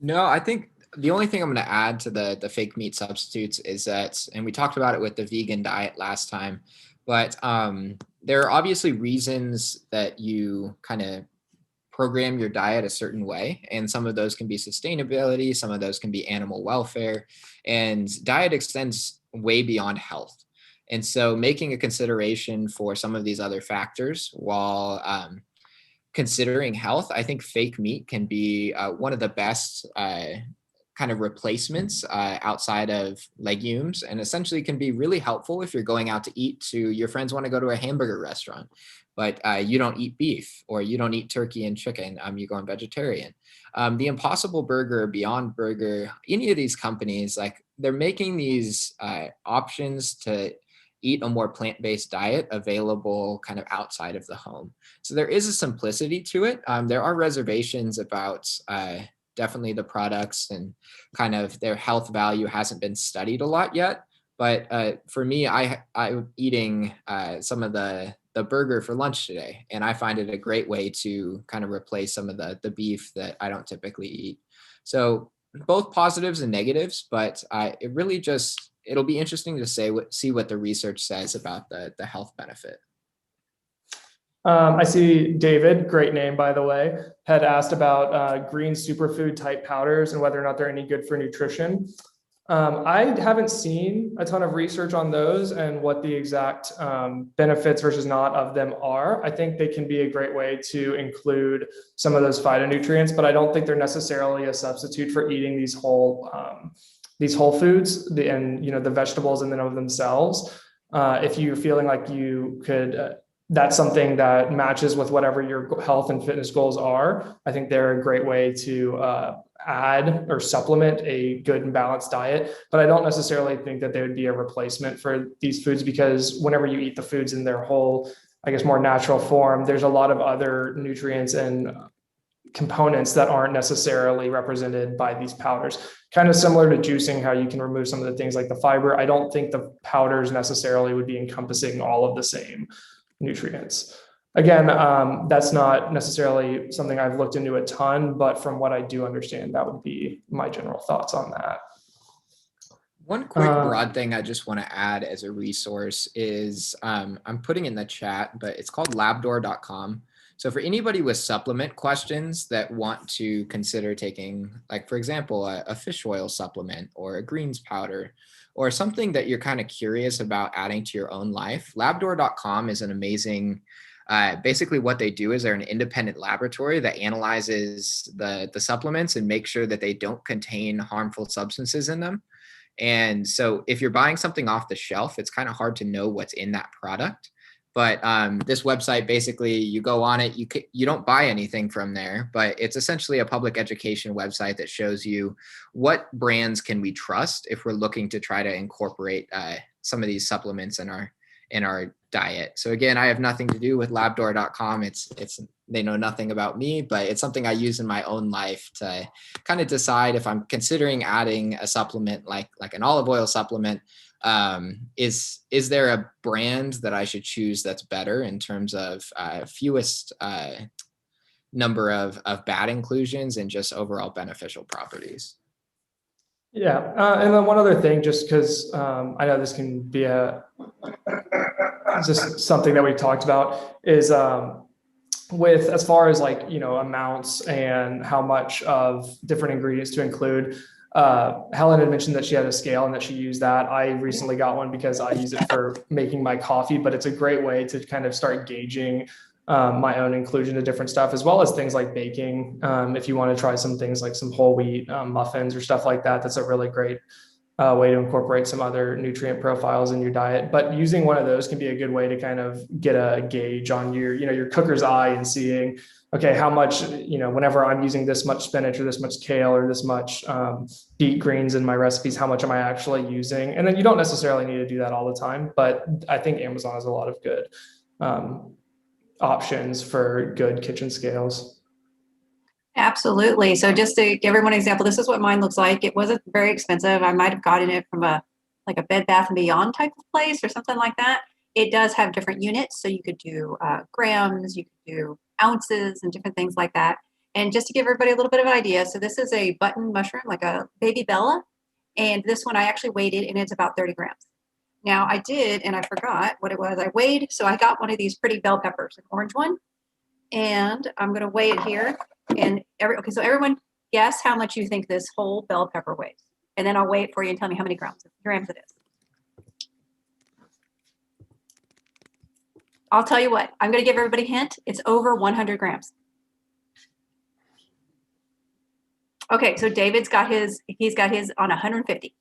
No, I think the only thing I'm going to add to the fake meat substitutes is that, and we talked about it with the vegan diet last time, but there are obviously reasons that you kind of program your diet a certain way. And some of those can be sustainability, some of those can be animal welfare, and diet extends way beyond health. And so making a consideration for some of these other factors while considering health, I think fake meat can be one of the best kind of replacements outside of legumes, and essentially can be really helpful if you're going out to eat. To your friends want to go to a hamburger restaurant, but you don't eat beef, or you don't eat turkey and chicken, you go on vegetarian. The Impossible Burger, Beyond Burger, any of these companies, like, they're making these options to eat a more plant-based diet available kind of outside of the home. So there is a simplicity to it. There are reservations about definitely the products, and kind of their health value hasn't been studied a lot yet. But for me, I'm eating some of the burger for lunch today, and I find it a great way to kind of replace some of the beef that I don't typically eat. So both positives and negatives, but it really just, it'll be interesting to see what the research says about the health benefit. I see David, great name, by the way, had asked about green superfood type powders and whether or not they're any good for nutrition. I haven't seen a ton of research on those and what the exact benefits versus not of them are. I think they can be a great way to include some of those phytonutrients, but I don't think they're necessarily a substitute for eating these whole foods and the vegetables in and of themselves. If you're feeling like you could, that's something that matches with whatever your health and fitness goals are, I think they're a great way to add or supplement a good and balanced diet. But I don't necessarily think that they would be a replacement for these foods, because whenever you eat the foods in their whole, I guess, more natural form, there's a lot of other nutrients and components that aren't necessarily represented by these powders. Kind of similar to juicing, how you can remove some of the things like the fiber. I don't think the powders necessarily would be encompassing all of the same nutrients. Again, that's not necessarily something I've looked into a ton, but from what I do understand, that would be my general thoughts on that. One quick broad thing I just want to add as a resource is, I'm putting in the chat, but it's called labdoor.com. So for anybody with supplement questions that want to consider taking, like, for example, a fish oil supplement or a greens powder, or something that you're kind of curious about adding to your own life, labdoor.com is an amazing, basically what they do is they're an independent laboratory that analyzes the supplements and makes sure that they don't contain harmful substances in them. And so if you're buying something off the shelf, it's kind of hard to know what's in that product. But this website, basically, you go on it, you don't buy anything from there, but it's essentially a public education website that shows you what brands can we trust if we're looking to try to incorporate some of these supplements in our diet. So again, I have nothing to do with labdoor.com. It's they know nothing about me, but it's something I use in my own life to kind of decide if I'm considering adding a supplement like an olive oil supplement. Is there a brand that I should choose that's better in terms of fewest number of bad inclusions and just overall beneficial properties? Yeah, and then one other thing, just because I know this can be just something that we talked about, is with as far as like, amounts and how much of different ingredients to include, Helen had mentioned that she had a scale and that she used that. I recently got one because I use it for making my coffee, but it's a great way to kind of start gauging my own inclusion of different stuff, as well as things like baking. If you want to try some things like some whole wheat muffins or stuff like that, that's a really great way to incorporate some other nutrient profiles in your diet. But using one of those can be a good way to kind of get a gauge on your cooker's eye and seeing, okay, how much, whenever I'm using this much spinach or this much kale or this much beet greens in my recipes, how much am I actually using? And then you don't necessarily need to do that all the time, but I think Amazon has a lot of good options for good kitchen scales. Absolutely. So just to give everyone an example, this is what mine looks like. It wasn't very expensive. I might have gotten it from a Bed Bath & Beyond type of place or something like that. It does have different units. So you could do grams, you could do ounces and different things like that. And just to give everybody a little bit of an idea, so this is a button mushroom, like a baby Bella. And this one I actually weighed it, and it's about 30 grams. Now I did, and I forgot what it was I weighed. So I got one of these pretty bell peppers, an orange one. And I'm going to weigh it here. And okay, so everyone guess how much you think this whole bell pepper weighs. And then I'll weigh it for you and tell me how many grams it is. I'll tell you what, I'm going to give everybody a hint. It's over 100 grams. Okay, so David's got he's got his on 150.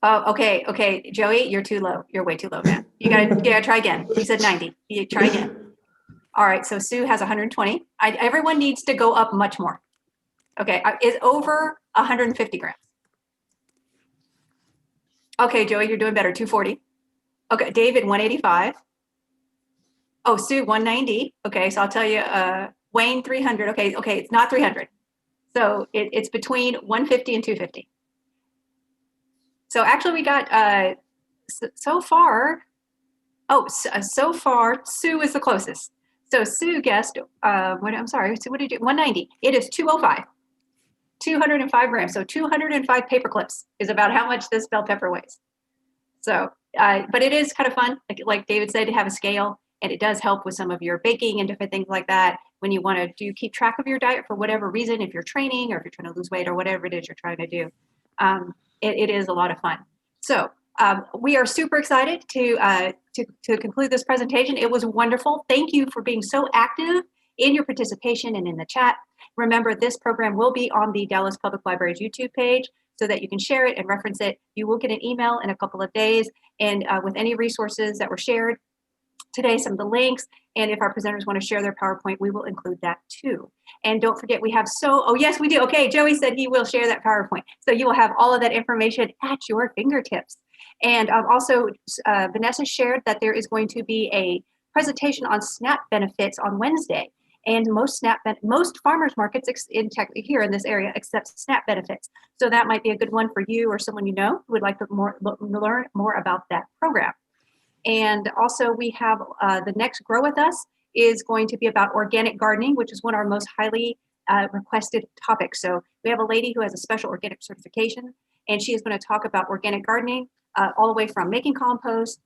Oh, okay, Joey, you're too low. You're way too low, man. You gotta try again. He said 90. You try again. All right, so Sue has 120. Everyone needs to go up much more. Okay, is over 150 grams. Okay, Joey, you're doing better, 240. Okay, David, 185. Oh, Sue, 190. Okay, so I'll tell you, Wayne, 300. Okay, it's not 300. So it's between 150 and 250. So actually we got, so far, Sue is the closest. So Sue guessed, I'm sorry, so what did you do? 190. It is 205. 205 grams. So 205 paper clips is about how much this bell pepper weighs. So, but it is kind of fun, like David said, to have a scale, and it does help with some of your baking and different things like that when you want to keep track of your diet for whatever reason, if you're training or if you're trying to lose weight or whatever it is you're trying to do. It is a lot of fun. So we are super excited to conclude this presentation. It was wonderful. Thank you for being so active in your participation and in the chat. Remember, this program will be on the Dallas Public Library's YouTube page so that you can share it and reference it. You will get an email in a couple of days, and with any resources that were shared today, some of the links, and if our presenters want to share their PowerPoint, we will include that too. And don't forget, we have oh yes, we do. Okay, Joey said he will share that PowerPoint. So you will have all of that information at your fingertips. And also, Vanessa shared that there is going to be a presentation on SNAP benefits on Wednesday. And most farmers markets here in this area accept SNAP benefits. So that might be a good one for you or someone you know who would like to learn more about that program. And also we have the next Grow With Us is going to be about organic gardening, which is one of our most highly requested topics. So we have a lady who has a special organic certification, and she is going to talk about organic gardening all the way from making compost,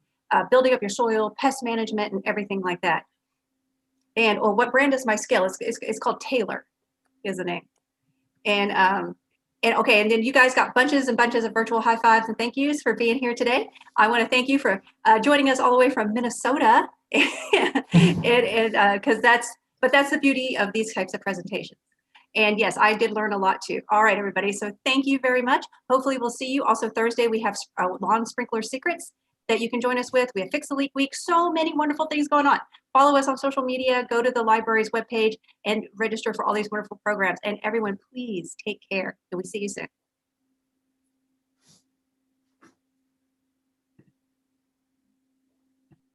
building up your soil, pest management, and everything like that. And what brand is my scale? It's called Taylor is the name. And okay, and then you guys got bunches and bunches of virtual high fives and thank yous for being here today. I want to thank you for joining us all the way from Minnesota, because that's the beauty of these types of presentations. And yes, I did learn a lot too. All right, everybody. So thank you very much. Hopefully we'll see you. Also Thursday, we have lawn sprinkler secrets that you can join us with. We have Fix a Leak Week. So many wonderful things going on. Follow us on social media, go to the library's webpage and register for all these wonderful programs. And everyone, please take care. And we see you soon.